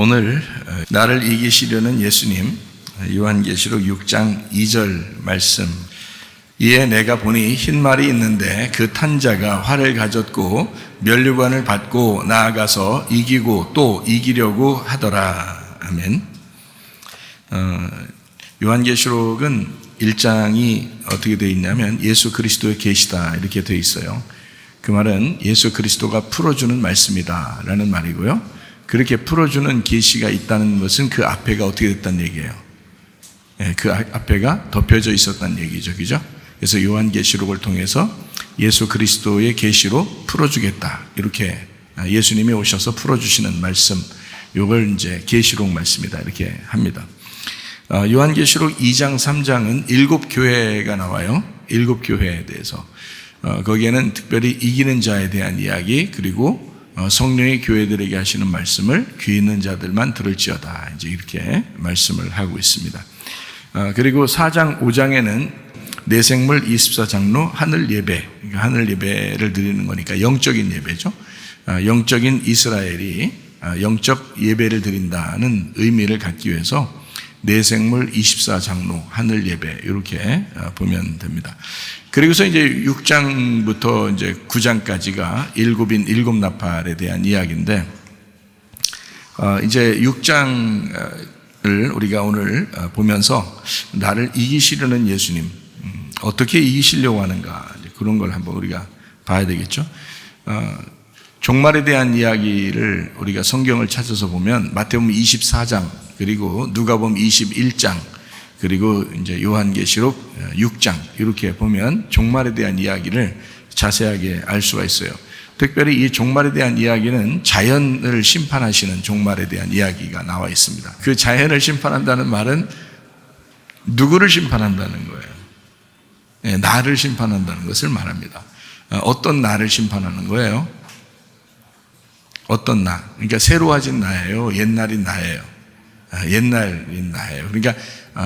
오늘 나를 이기시려는 예수님, 요한계시록 6장 2절 말씀. 이에 내가 보니 흰 말이 있는데 그 탄 자가 활을 가졌고 면류관을 받고 나아가서 이기고 또 이기려고 하더라. 아멘. 요한계시록은 1장이 어떻게 되어 있냐면 예수 그리스도의 계시다 이렇게 되어 있어요. 그 말은 예수 그리스도가 풀어주는 말씀이다 라는 말이고요. 그렇게 풀어주는 계시가 있다는 것은 그 앞에가 어떻게 됐다는 얘기예요. 그 앞에가 덮여져 있었다는 얘기죠. 그죠? 그래서 요한계시록을 통해서 예수 그리스도의 계시로 풀어주겠다. 이렇게 예수님이 오셔서 풀어주시는 말씀, 이걸 이제 계시록 말씀이다. 이렇게 합니다. 요한계시록 2장, 3장은 7교회가 나와요. 7교회에 대해서. 거기에는 특별히 이기는 자에 대한 이야기, 그리고 성령의 교회들에게 하시는 말씀을 귀 있는 자들만 들을지어다. 이제 이렇게 말씀을 하고 있습니다. 그리고 4장, 5장에는 내생물 24장로 하늘 예배, 그러니까 하늘 예배를 드리는 거니까 영적인 예배죠. 영적인 이스라엘이 영적 예배를 드린다는 의미를 갖기 위해서 내생물 24장로 하늘 예배 이렇게 보면 됩니다. 그리고서 이제 6장부터 이제 9장까지가 일곱인 일곱 나팔에 대한 이야기인데, 이제 6장을 우리가 오늘 보면서 나를 이기시려는 예수님, 어떻게 이기시려고 하는가, 그런 걸 한번 우리가 봐야 되겠죠. 종말에 대한 이야기를 우리가 성경을 찾아서 보면 마태복음 24장, 그리고 누가복음 21장, 그리고 이제 요한계시록 6장 이렇게 보면 종말에 대한 이야기를 자세하게 알 수가 있어요. 특별히 이 종말에 대한 이야기는 자연을 심판하시는 종말에 대한 이야기가 나와 있습니다. 그 자연을 심판한다는 말은 누구를 심판한다는 거예요. 나를 심판한다는 것을 말합니다. 어떤 나를 심판하는 거예요? 어떤 나? 그러니까 새로워진 나예요? 옛날인 나예요? 옛날인 나예요. 그러니까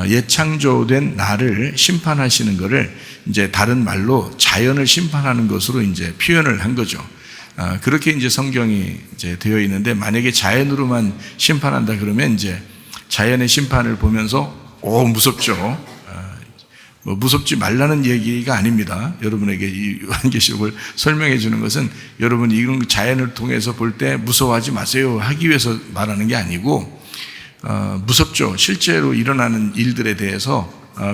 옛 창조된 나를 심판하시는 것을 이제 다른 말로 자연을 심판하는 것으로 이제 표현을 한 거죠. 그렇게 이제 성경이 이제 되어 있는데, 만약에 자연으로만 심판한다 그러면 이제 자연의 심판을 보면서 무섭죠. 뭐 무섭지 말라는 얘기가 아닙니다. 여러분에게 이 요한계시록을 설명해 주는 것은 여러분 이런 자연을 통해서 볼 때 무서워하지 마세요 하기 위해서 말하는 게 아니고, 무섭죠. 실제로 일어나는 일들에 대해서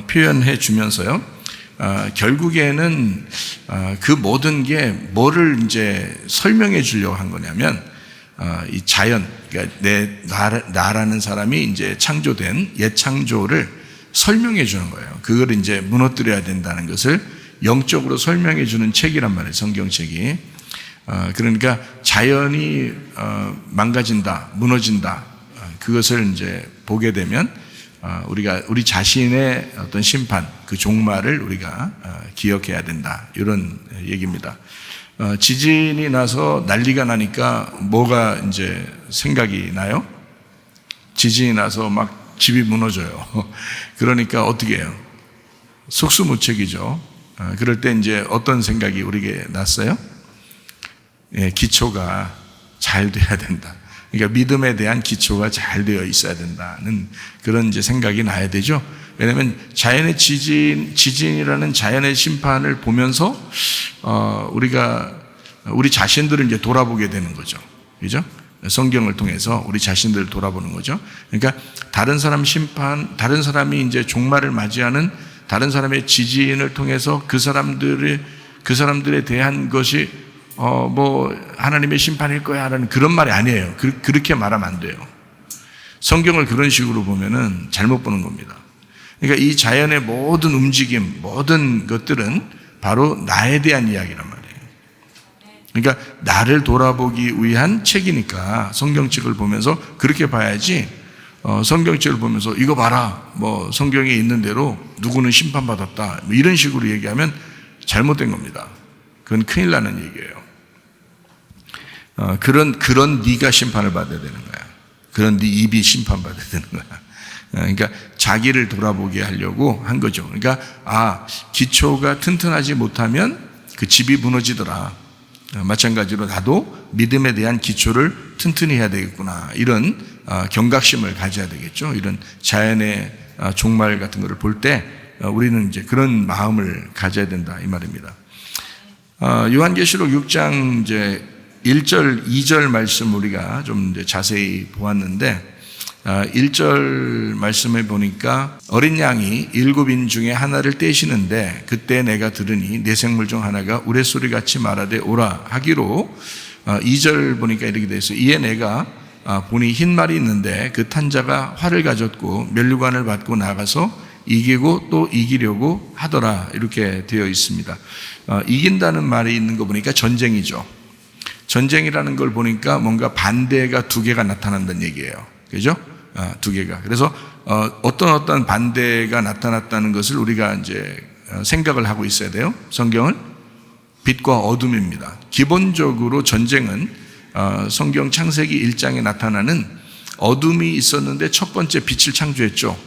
표현해 주면서요. 결국에는 그 모든 게 뭐를 이제 설명해 주려고 한 거냐면, 이 자연, 그러니까 나라는 사람이 이제 창조된 옛 창조를 설명해 주는 거예요. 그걸 이제 무너뜨려야 된다는 것을 영적으로 설명해 주는 책이란 말이에요. 성경책이. 그러니까 자연이 망가진다, 무너진다. 그것을 이제 보게 되면 우리가 우리 자신의 어떤 심판, 그 종말을 우리가 기억해야 된다. 이런 얘기입니다. 지진이 나서 난리가 나니까 뭐가 이제 생각이 나요? 지진이 나서 막 집이 무너져요. 그러니까 어떻게 해요? 속수무책이죠. 그럴 때 이제 어떤 생각이 우리에게 났어요? 기초가 잘 돼야 된다. 그러니까 믿음에 대한 기초가 잘 되어 있어야 된다는 그런 이제 생각이 나야 되죠. 왜냐하면 자연의 지진이라는 자연의 심판을 보면서 우리가 우리 자신들을 이제 돌아보게 되는 거죠. 그죠? 성경을 통해서 우리 자신들을 돌아보는 거죠. 그러니까 다른 사람 심판, 다른 사람이 이제 종말을 맞이하는 다른 사람의 지진을 통해서 그 사람들에 대한 것이 뭐 하나님의 심판일 거야 라는 그런 말이 아니에요. 그렇게 말하면 안 돼요. 성경을 그런 식으로 보면은 잘못 보는 겁니다. 그러니까 이 자연의 모든 움직임, 모든 것들은 바로 나에 대한 이야기란 말이에요. 그러니까 나를 돌아보기 위한 책이니까 성경책을 보면서 그렇게 봐야지, 성경책을 보면서 이거 봐라, 뭐 성경에 있는 대로 누구는 심판받았다, 뭐 이런 식으로 얘기하면 잘못된 겁니다. 그건 큰일 나는 얘기예요. 그런 네가 심판을 받아야 되는 거야. 그런 네 입이 심판받아야 되는 거야. 그러니까 자기를 돌아보게 하려고 한 거죠. 그러니까 기초가 튼튼하지 못하면 그 집이 무너지더라. 마찬가지로 나도 믿음에 대한 기초를 튼튼히 해야 되겠구나. 이런 경각심을 가져야 되겠죠. 이런 자연의 종말 같은 것을 볼 때 우리는 이제 그런 마음을 가져야 된다 이 말입니다. 요한계시록 6장 이제 1절, 2절 말씀 우리가 좀 이제 자세히 보았는데 1절 말씀에 보니까 어린 양이 7인 중에 하나를 떼시는데 그때 내가 들으니 내 생물 중 하나가 우레소리같이 말하되 오라 하기로 2절 보니까 이렇게 되어 있어요. 이에 내가 보니 흰 말이 있는데 그 탄 자가 활을 가졌고 면류관을 받고 나가서 이기고 또 이기려고 하더라 이렇게 되어 있습니다. 이긴다는 말이 있는 거 보니까 전쟁이죠. 전쟁이라는 걸 보니까 뭔가 반대가 두 개가 나타난다는 얘기예요. 그죠? 두 개가. 그래서 어떤 반대가 나타났다는 것을 우리가 이제 생각을 하고 있어야 돼요. 성경은 빛과 어둠입니다. 기본적으로 전쟁은 성경 창세기 1장에 나타나는 어둠이 있었는데 첫 번째 빛을 창조했죠.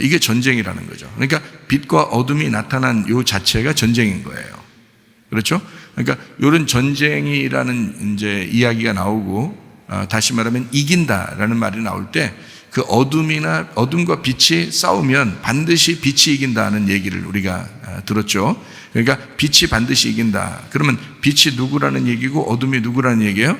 이게 전쟁이라는 거죠. 그러니까 빛과 어둠이 나타난 요 자체가 전쟁인 거예요. 그렇죠? 그러니까 이런 전쟁이라는 이제 이야기가 나오고 다시 말하면 이긴다라는 말이 나올 때 그 어둠과 빛이 싸우면 반드시 빛이 이긴다는 얘기를 우리가 들었죠. 그러니까 빛이 반드시 이긴다. 그러면 빛이 누구라는 얘기고 어둠이 누구라는 얘기예요?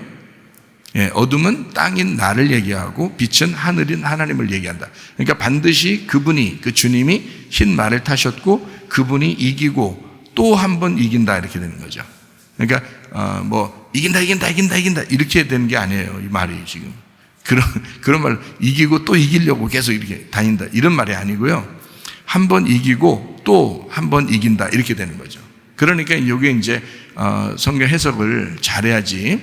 예, 어둠은 땅인 나를 얘기하고 빛은 하늘인 하나님을 얘기한다. 그러니까 반드시 그분이, 그 주님이 흰 말을 타셨고 그분이 이기고 또 한 번 이긴다 이렇게 되는 거죠. 그러니까 이긴다 이렇게 되는 게 아니에요. 이 말이 지금 그런 말 이기고 또 이기려고 계속 이렇게 다닌다 이런 말이 아니고요. 한 번 이기고 또 한 번 이긴다 이렇게 되는 거죠. 그러니까 이게 이제 성경 해석을 잘해야지.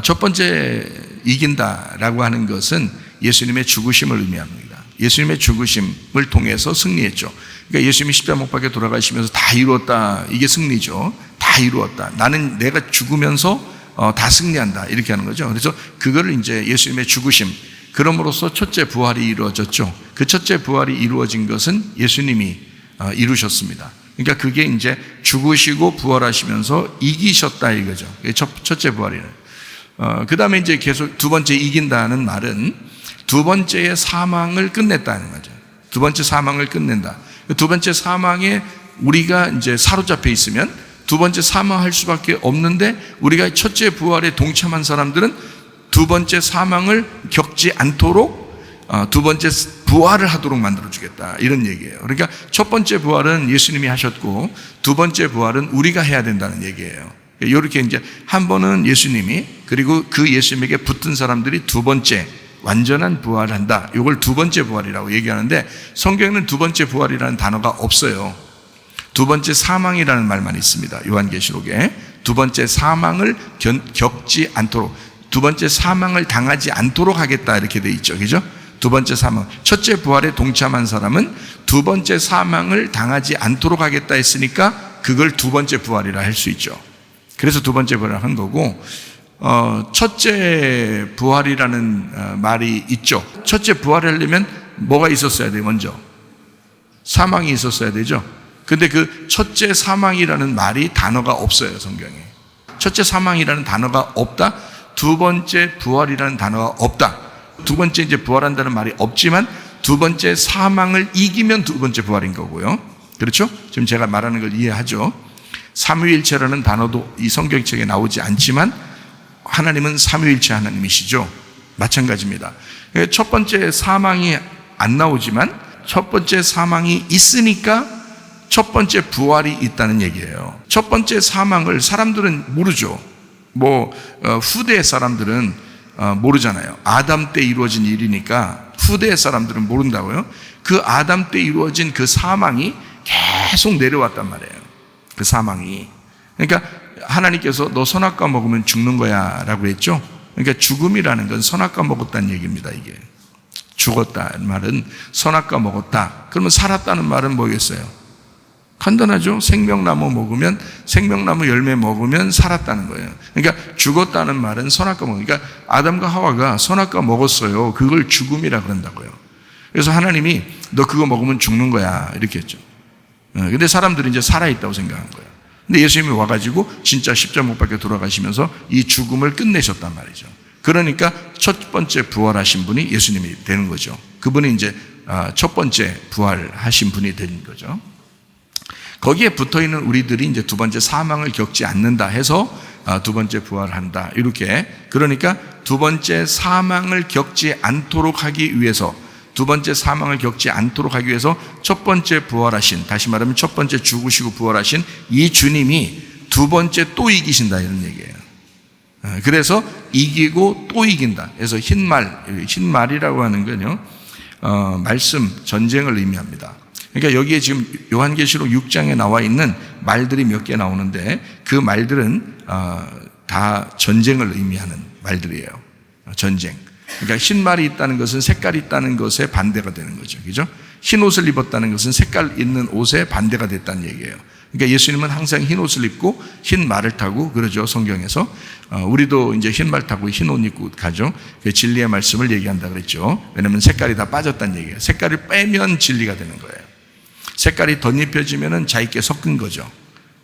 첫 번째 이긴다라고 하는 것은 예수님의 죽으심을 의미합니다. 예수님의 죽으심을 통해서 승리했죠. 그러니까 예수님이 십자가 못 박혀 돌아가시면서 다 이루었다. 이게 승리죠. 다 이루었다. 나는 내가 죽으면서 다 승리한다. 이렇게 하는 거죠. 그래서 그거를 이제 예수님의 죽으심, 그럼으로써 첫째 부활이 이루어졌죠. 그 첫째 부활이 이루어진 것은 예수님이 이루셨습니다. 그러니까 그게 이제 죽으시고 부활하시면서 이기셨다 이거죠. 첫째 부활이에요. 그 다음에 이제 계속 두 번째 이긴다는 말은 두 번째의 사망을 끝냈다는 거죠. 두 번째 사망을 끝낸다. 두 번째 사망에 우리가 이제 사로잡혀 있으면 두 번째 사망할 수밖에 없는데 우리가 첫째 부활에 동참한 사람들은 두 번째 사망을 겪지 않도록 두 번째 부활을 하도록 만들어주겠다 이런 얘기예요. 그러니까 첫 번째 부활은 예수님이 하셨고 두 번째 부활은 우리가 해야 된다는 얘기예요. 이렇게 이제 한 번은 예수님이 그리고 그 예수님에게 붙은 사람들이 두 번째 완전한 부활을 한다. 이걸 두 번째 부활이라고 얘기하는데 성경에는 두 번째 부활이라는 단어가 없어요. 두 번째 사망이라는 말만 있습니다. 요한계시록에 두 번째 사망을 겪지 않도록 두 번째 사망을 당하지 않도록 하겠다 이렇게 돼 있죠. 그죠? 두 번째 사망. 첫째 부활에 동참한 사람은 두 번째 사망을 당하지 않도록 하겠다 했으니까 그걸 두 번째 부활이라 할 수 있죠. 그래서 두 번째 부활을 한 거고 첫째 부활이라는 말이 있죠. 첫째 부활을 하려면 뭐가 있었어야 돼요? 먼저 사망이 있었어야 되죠. 근데 그 첫째 사망이라는 말이 단어가 없어요. 성경에 첫째 사망이라는 단어가 없다. 두 번째 부활이라는 단어가 없다. 두 번째 이제 부활한다는 말이 없지만 두 번째 사망을 이기면 두 번째 부활인 거고요. 그렇죠? 지금 제가 말하는 걸 이해하죠? 삼위일체라는 단어도 이 성경책에 나오지 않지만 하나님은 삼위일체 하나님이시죠. 마찬가지입니다. 첫 번째 사망이 안 나오지만 첫 번째 사망이 있으니까 첫 번째 부활이 있다는 얘기예요. 첫 번째 사망을 사람들은 모르죠. 후대 사람들은 모르잖아요. 아담 때 이루어진 일이니까 후대 사람들은 모른다고요. 그 아담 때 이루어진 그 사망이 계속 내려왔단 말이에요. 그 사망이. 그러니까 하나님께서 너 선악과 먹으면 죽는 거야 라고 했죠. 그러니까 죽음이라는 건 선악과 먹었다는 얘기입니다. 이게 죽었다는 말은 선악과 먹었다. 그러면 살았다는 말은 뭐겠어요? 간단하죠. 생명나무 먹으면 생명나무 열매 먹으면 살았다는 거예요. 그러니까 죽었다는 말은 선악과 그러니까 아담과 하와가 선악과 먹었어요. 그걸 죽음이라 그런다고요. 그래서 하나님이 너 그거 먹으면 죽는 거야 이렇게 했죠. 근데 사람들이 이제 살아있다고 생각한 거예요. 근데 예수님이 와가지고 진짜 십자가 못 박혀 돌아가시면서 이 죽음을 끝내셨단 말이죠. 그러니까 첫 번째 부활하신 분이 예수님이 되는 거죠. 그분이 이제 첫 번째 부활하신 분이 되는 거죠. 거기에 붙어있는 우리들이 이제 두 번째 사망을 겪지 않는다 해서 두 번째 부활한다. 이렇게. 그러니까 두 번째 사망을 겪지 않도록 하기 위해서, 두 번째 사망을 겪지 않도록 하기 위해서 첫 번째 부활하신, 다시 말하면 첫 번째 죽으시고 부활하신 이 주님이 두 번째 또 이기신다, 이런 얘기예요. 그래서 이기고 또 이긴다. 그래서 흰말이라고 하는 건요, 말씀, 전쟁을 의미합니다. 그러니까 여기에 지금 요한계시록 6장에 나와 있는 말들이 몇 개 나오는데 그 말들은 다 전쟁을 의미하는 말들이에요. 전쟁. 그러니까 흰 말이 있다는 것은 색깔이 있다는 것에 반대가 되는 거죠. 그죠? 흰 옷을 입었다는 것은 색깔 있는 옷에 반대가 됐다는 얘기예요. 그러니까 예수님은 항상 흰 옷을 입고 흰 말을 타고 그러죠. 성경에서. 우리도 이제 흰 말 타고 흰 옷 입고 가죠. 그 진리의 말씀을 얘기한다 그랬죠. 왜냐하면 색깔이 다 빠졌다는 얘기예요. 색깔을 빼면 진리가 되는 거예요. 색깔이 덧입혀지면은 자기께 섞은 거죠.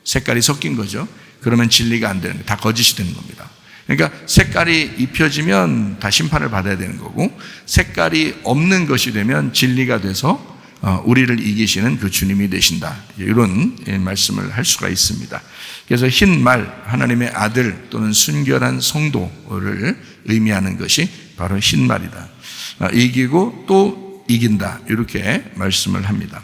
색깔이 섞인 거죠. 그러면 진리가 안 되는 거예요. 다 거짓이 되는 겁니다. 그러니까 색깔이 입혀지면 다 심판을 받아야 되는 거고, 색깔이 없는 것이 되면 진리가 돼서 우리를 이기시는 그 주님이 되신다. 이런 말씀을 할 수가 있습니다. 그래서 흰 말, 하나님의 아들 또는 순결한 성도를 의미하는 것이 바로 흰 말이다. 이기고 또 이긴다. 이렇게 말씀을 합니다.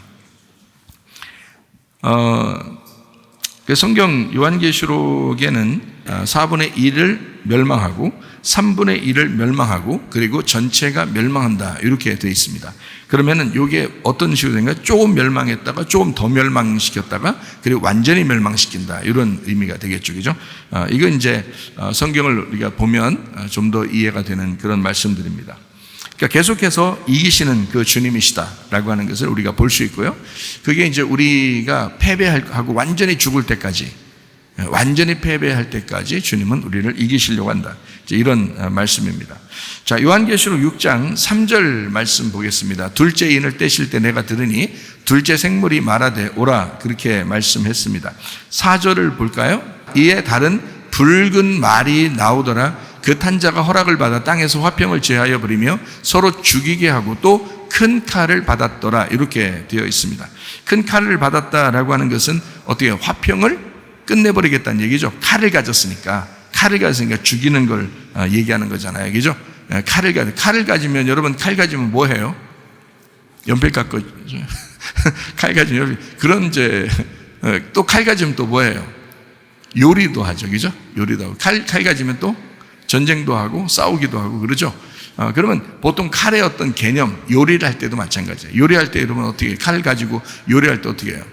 성경 요한계시록에는 4분의 1을 멸망하고 3분의 1을 멸망하고 그리고 전체가 멸망한다, 이렇게 되어 있습니다. 그러면은 이게 어떤 식으로 된가요? 조금 멸망했다가 조금 더 멸망시켰다가 그리고 완전히 멸망시킨다, 이런 의미가 되겠죠. 그죠? 이건 이제 성경을 우리가 보면 좀 더 이해가 되는 그런 말씀들입니다. 그러니까 계속해서 이기시는 그 주님이시다라고 하는 것을 우리가 볼 수 있고요. 그게 이제 우리가 패배하고 완전히 죽을 때까지, 완전히 패배할 때까지 주님은 우리를 이기시려고 한다. 이런 말씀입니다. 자, 요한계시록 6장 3절 말씀 보겠습니다. 둘째 인을 떼실 때 내가 들으니 둘째 생물이 말하되 오라, 그렇게 말씀했습니다. 4절을 볼까요? 이에 다른 붉은 말이 나오더라. 그 탄자가 허락을 받아 땅에서 화평을 제하여 버리며 서로 죽이게 하고 또 큰 칼을 받았더라, 이렇게 되어 있습니다. 큰 칼을 받았다라고 하는 것은 어떻게 화평을 끝내버리겠다는 얘기죠. 칼을 가졌으니까 죽이는 걸 얘기하는 거잖아요. 그죠? 칼을 가지면, 여러분 칼 가지면 뭐 해요? 연필 깎고 칼 가지면 그런 이제 또 칼 가지면 또 뭐 해요? 요리도 하죠. 그죠? 요리도 하고 칼 가지면 또 전쟁도 하고 싸우기도 하고 그러죠. 그러면 보통 칼의 어떤 개념, 요리를 할 때도 마찬가지예요. 요리할 때 여러분 어떻게, 칼 가지고 요리할 때 어떻게 해요?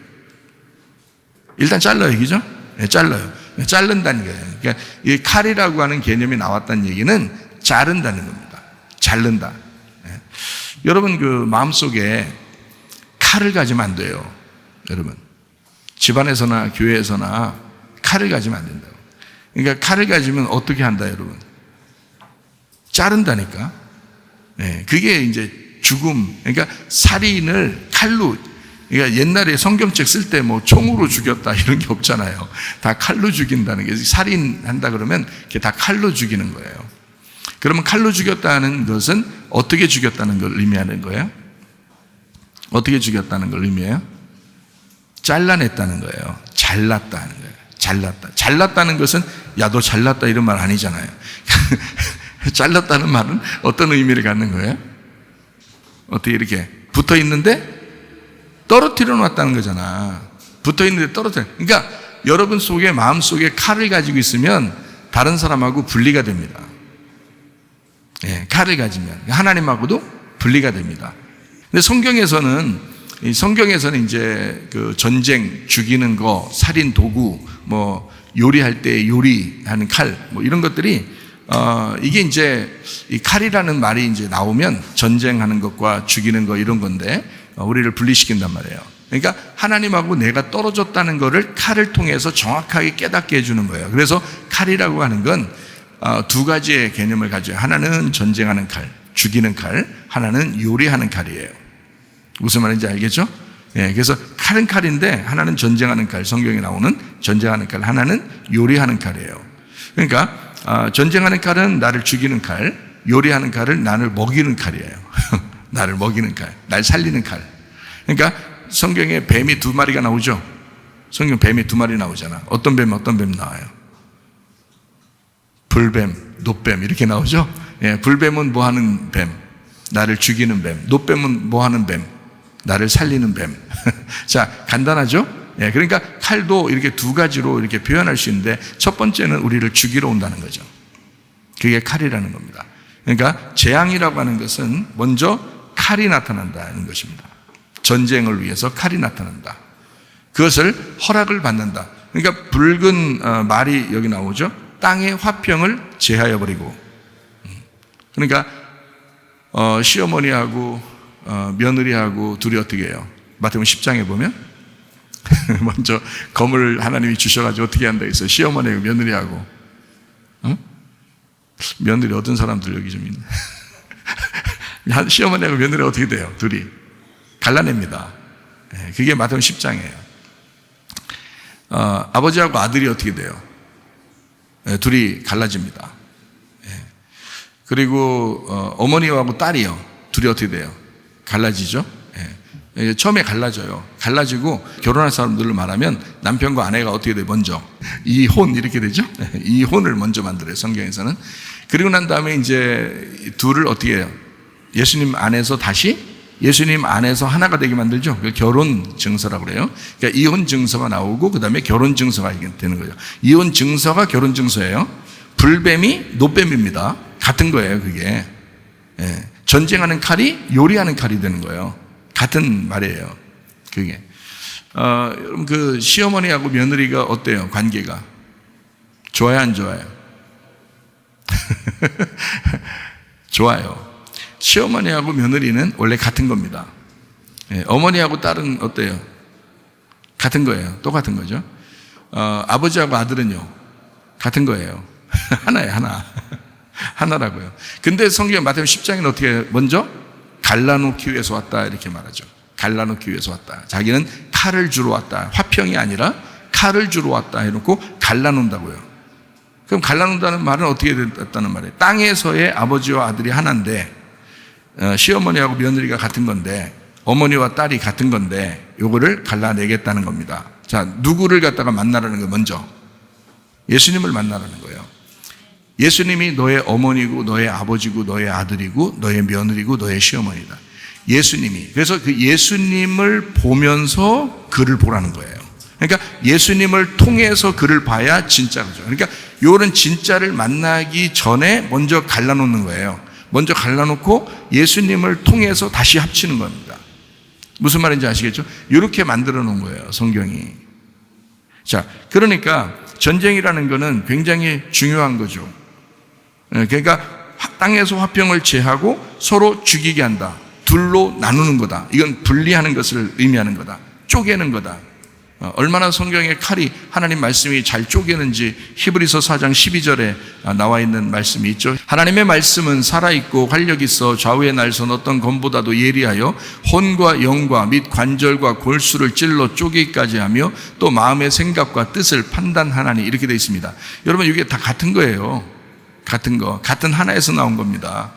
일단 잘라요. 그죠? 네, 잘라요. 네, 자른다는 거예요. 그러니까 이 칼이라고 하는 개념이 나왔다는 얘기는 자른다는 겁니다. 자른다. 네. 여러분 그 마음속에 칼을 가지면 안 돼요. 여러분 집안에서나 교회에서나 칼을 가지면 안 된다고. 그러니까 칼을 가지면 어떻게 한다, 여러분? 자른다니까. 네, 그게 이제 죽음. 그러니까 살인을 칼로, 그러니까 옛날에 성경책 쓸 때 뭐 총으로 죽였다 이런 게 없잖아요. 다 칼로 죽인다는 게, 살인한다 그러면 그게 다 칼로 죽이는 거예요. 그러면 칼로 죽였다는 것은 어떻게 죽였다는 걸 의미하는 거예요? 어떻게 죽였다는 걸 의미해요? 잘라냈다는 거예요. 잘랐다는 거예요. 잘랐다는 것은 야, 너 잘났다 이런 말 아니잖아요. 잘랐다는 말은 어떤 의미를 갖는 거예요? 어떻게 이렇게 붙어 있는데 떨어뜨려 놨다는 거잖아. 붙어 있는데 떨어뜨려. 그러니까 여러분 속에, 마음 속에 칼을 가지고 있으면 다른 사람하고 분리가 됩니다. 예, 칼을 가지면 하나님하고도 분리가 됩니다. 근데 성경에서는 이제 그 전쟁, 죽이는 거, 살인 도구, 뭐 요리할 때 요리하는 칼, 뭐 이런 것들이 이게 이제 이 칼이라는 말이 이제 나오면 전쟁하는 것과 죽이는 거 이런 건데 우리를 분리시킨단 말이에요. 그러니까 하나님하고 내가 떨어졌다는 것을 칼을 통해서 정확하게 깨닫게 해주는 거예요. 그래서 칼이라고 하는 건 두 가지의 개념을 가져요. 하나는 전쟁하는 칼, 죽이는 칼, 하나는 요리하는 칼이에요. 무슨 말인지 알겠죠? 예, 그래서 칼은 칼인데 하나는 전쟁하는 칼, 성경에 나오는 전쟁하는 칼, 하나는 요리하는 칼이에요. 그러니까 전쟁하는 칼은 나를 죽이는 칼, 요리하는 칼은 나를 먹이는 칼이에요. 나를 먹이는 칼, 날 살리는 칼. 그러니까 성경에 뱀이 2마리가 나오죠. 성경 뱀이 2마리 나오잖아. 어떤 뱀 나와요? 불뱀, 노뱀 이렇게 나오죠. 예, 불뱀은 뭐 하는 뱀? 나를 죽이는 뱀. 노뱀은 뭐 하는 뱀? 나를 살리는 뱀. 자, 간단하죠? 예, 그러니까 칼도 이렇게 2가지로 이렇게 표현할 수 있는데 첫 번째는 우리를 죽이러 온다는 거죠. 그게 칼이라는 겁니다. 그러니까 재앙이라고 하는 것은 먼저 칼이 나타난다는 것입니다. 전쟁을 위해서 칼이 나타난다. 그것을 허락을 받는다. 그러니까 붉은 말이 여기 나오죠. 땅의 화평을 제하여 버리고. 그러니까 시어머니하고 며느리하고 둘이 어떻게 해요? 마태복음 10장에 보면 먼저 검을 하나님이 주셔가지고 어떻게 한다 했어요? 시어머니하고 며느리하고. 며느리 얻은 사람들 여기 좀 있네. 시어머니하고 며느리가 어떻게 돼요? 둘이 갈라냅니다. 그게 마태복음 10장이에요. 아버지하고 아들이 어떻게 돼요? 둘이 갈라집니다. 그리고 어머니하고 딸이요. 둘이 어떻게 돼요? 갈라지죠. 처음에 갈라져요. 갈라지고 결혼할 사람들로 말하면 남편과 아내가 어떻게 돼요? 먼저 이혼 이렇게 되죠. 이혼을 먼저 만들어요. 성경에서는. 그리고 난 다음에 이제 둘을 어떻게 해요? 예수님 안에서 다시 예수님 안에서 하나가 되게 만들죠. 결혼 증서라고 그래요. 그러니까 이혼 증서가 나오고 그 다음에 결혼 증서가 되는 거죠. 이혼 증서가 결혼 증서예요. 불뱀이 노뱀입니다. 같은 거예요, 그게. 예. 전쟁하는 칼이 요리하는 칼이 되는 거예요. 같은 말이에요, 그게. 여러분, 그 시어머니하고 며느리가 어때요, 관계가? 좋아요, 안 좋아요? 좋아요. 시어머니하고 며느리는 원래 같은 겁니다. 예. 어머니하고 딸은 어때요? 같은 거예요. 똑같은 거죠. 아버지하고 아들은요? 같은 거예요. 하나예요, 하나. 하나라고요. 근데 성경 마태복음 10장에는 어떻게 먼저 갈라놓기 위해서 왔다 이렇게 말하죠. 갈라놓기 위해서 왔다. 자기는 칼을 주러 왔다. 화평이 아니라 칼을 주러 왔다 해놓고 갈라놓는다고요. 그럼 갈라놓는다는 말은 어떻게 됐다는 말이에요? 땅에서의 아버지와 아들이 하나인데 시어머니하고 며느리가 같은 건데 어머니와 딸이 같은 건데 요거를 갈라내겠다는 겁니다. 자, 누구를 갖다가 만나라는 거예요? 먼저 예수님을 만나라는 거예요. 예수님이 너의 어머니고 너의 아버지고 너의 아들이고 너의 며느리고 너의 시어머니다. 예수님이. 그래서 그 예수님을 보면서 그를 보라는 거예요. 그러니까 예수님을 통해서 그를 봐야 진짜죠. 그러니까 요런 진짜를 만나기 전에 먼저 갈라놓는 거예요. 먼저 갈라놓고 예수님을 통해서 다시 합치는 겁니다. 무슨 말인지 아시겠죠? 이렇게 만들어 놓은 거예요, 성경이. 자, 그러니까 전쟁이라는 거는 굉장히 중요한 거죠. 그러니까 땅에서 화평을 제하고 서로 죽이게 한다. 둘로 나누는 거다. 이건 분리하는 것을 의미하는 거다. 쪼개는 거다. 얼마나 성경의 칼이 하나님 말씀이 잘 쪼개는지 히브리서 4장 12절에 나와 있는 말씀이 있죠. 하나님의 말씀은 살아있고 활력 있어 좌우의 날선 어떤 검보다도 예리하여 혼과 영과 및 관절과 골수를 찔러 쪼개기까지 하며 또 마음의 생각과 뜻을 판단하나니 이렇게 되어 있습니다. 여러분 이게 다 같은 거예요. 같은 거. 같은 하나에서 나온 겁니다.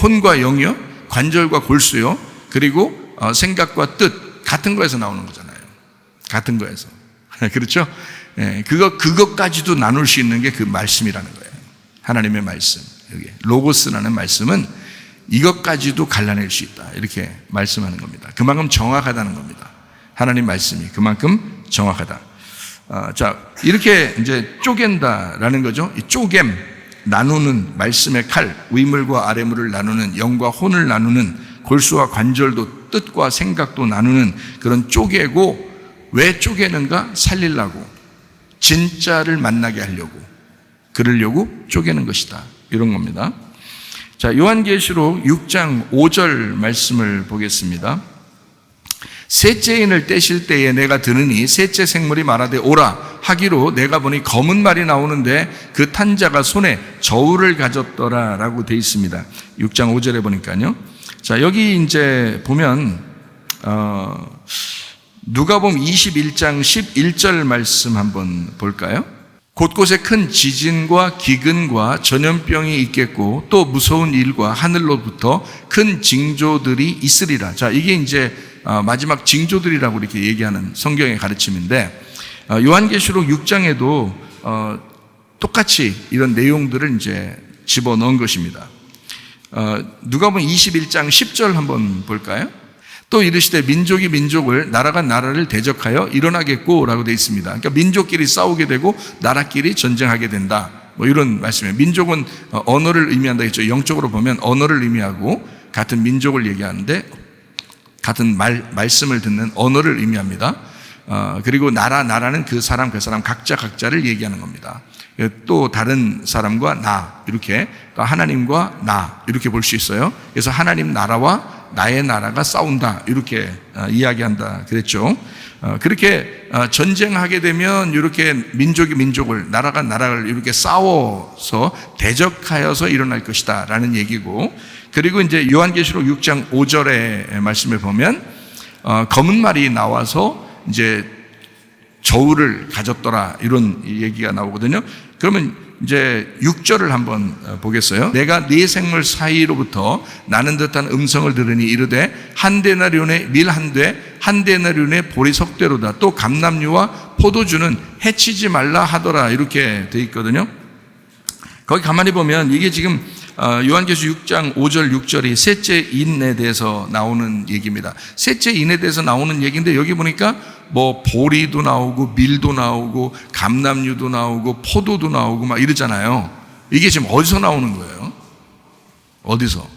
혼과 영이요, 관절과 골수요, 그리고 생각과 뜻 같은 거에서 나오는 거잖아요. 같은 거에서. 그렇죠? 예, 그것까지도 나눌 수 있는 게 그 말씀이라는 거예요. 하나님의 말씀. 여기 로고스라는 말씀은 이것까지도 갈라낼 수 있다. 이렇게 말씀하는 겁니다. 그만큼 정확하다는 겁니다. 하나님 말씀이 그만큼 정확하다. 자, 이렇게 이제 쪼갠다라는 거죠. 이 쪼갰, 나누는 말씀의 칼, 위물과 아래물을 나누는, 영과 혼을 나누는, 골수와 관절도 뜻과 생각도 나누는 그런 쪼개고, 왜 쪼개는가? 살리려고, 진짜를 만나게 하려고, 그러려고 쪼개는 것이다. 이런 겁니다. 자, 요한계시록 6장 5절 말씀을 보겠습니다. 셋째인을 떼실 때에 내가 들으니 셋째 생물이 말하되 오라 하기로 내가 보니 검은 말이 나오는데 그 탄 자가 손에 저울을 가졌더라 라고 되어 있습니다. 6장 5절에 보니까요. 자, 여기 이제 보면 누가복음 21장 11절 말씀 한번 볼까요? 곳곳에 큰 지진과 기근과 전염병이 있겠고 또 무서운 일과 하늘로부터 큰 징조들이 있으리라. 자, 이게 이제 마지막 징조들이라고 이렇게 얘기하는 성경의 가르침인데, 요한계시록 6장에도 똑같이 이런 내용들을 이제 집어넣은 것입니다. 누가복음 21장 10절 한번 볼까요? 또 이르시되 민족이 민족을 나라가 나라를 대적하여 일어나겠고 라고 되어 있습니다. 그러니까 민족끼리 싸우게 되고 나라끼리 전쟁하게 된다, 뭐 이런 말씀이에요. 민족은 언어를 의미한다 했죠. 영적으로 보면 언어를 의미하고 같은 민족을 얘기하는데 같은 말씀을 듣는 언어를 의미합니다. 그리고 나라는 그 사람 각자를 얘기하는 겁니다. 또 다른 사람과 나, 이렇게 하나님과 나 이렇게 볼 수 있어요. 그래서 하나님 나라와 나의 나라가 싸운다, 이렇게 이야기한다 그랬죠. 그렇게 전쟁하게 되면 이렇게 민족이 민족을, 나라가 나라를 이렇게 싸워서 대적하여서 일어날 것이다 라는 얘기고, 그리고 이제 요한계시록 6장 5절의 말씀을 보면 검은 말이 나와서 이제 저울을 가졌더라, 이런 얘기가 나오거든요. 그러면 이제 6절을 한번 보겠어요. 내가 네 생물 사이로부터 나는 듯한 음성을 들으니 이르되 한 데나리온의 밀 한 대, 한 데나리온의 보리 석대로다. 또 감람류와 포도주는 해치지 말라 하더라, 이렇게 돼 있거든요. 거기 가만히 보면 이게 지금 요한계시록 6장 5절 6절이 셋째 인에 대해서 나오는 얘기입니다. 셋째 인에 대해서 나오는 얘기인데, 여기 보니까 뭐 보리도 나오고 밀도 나오고 감람류도 나오고 포도도 나오고 막 이러잖아요. 이게 지금 어디서 나오는 거예요? 어디서?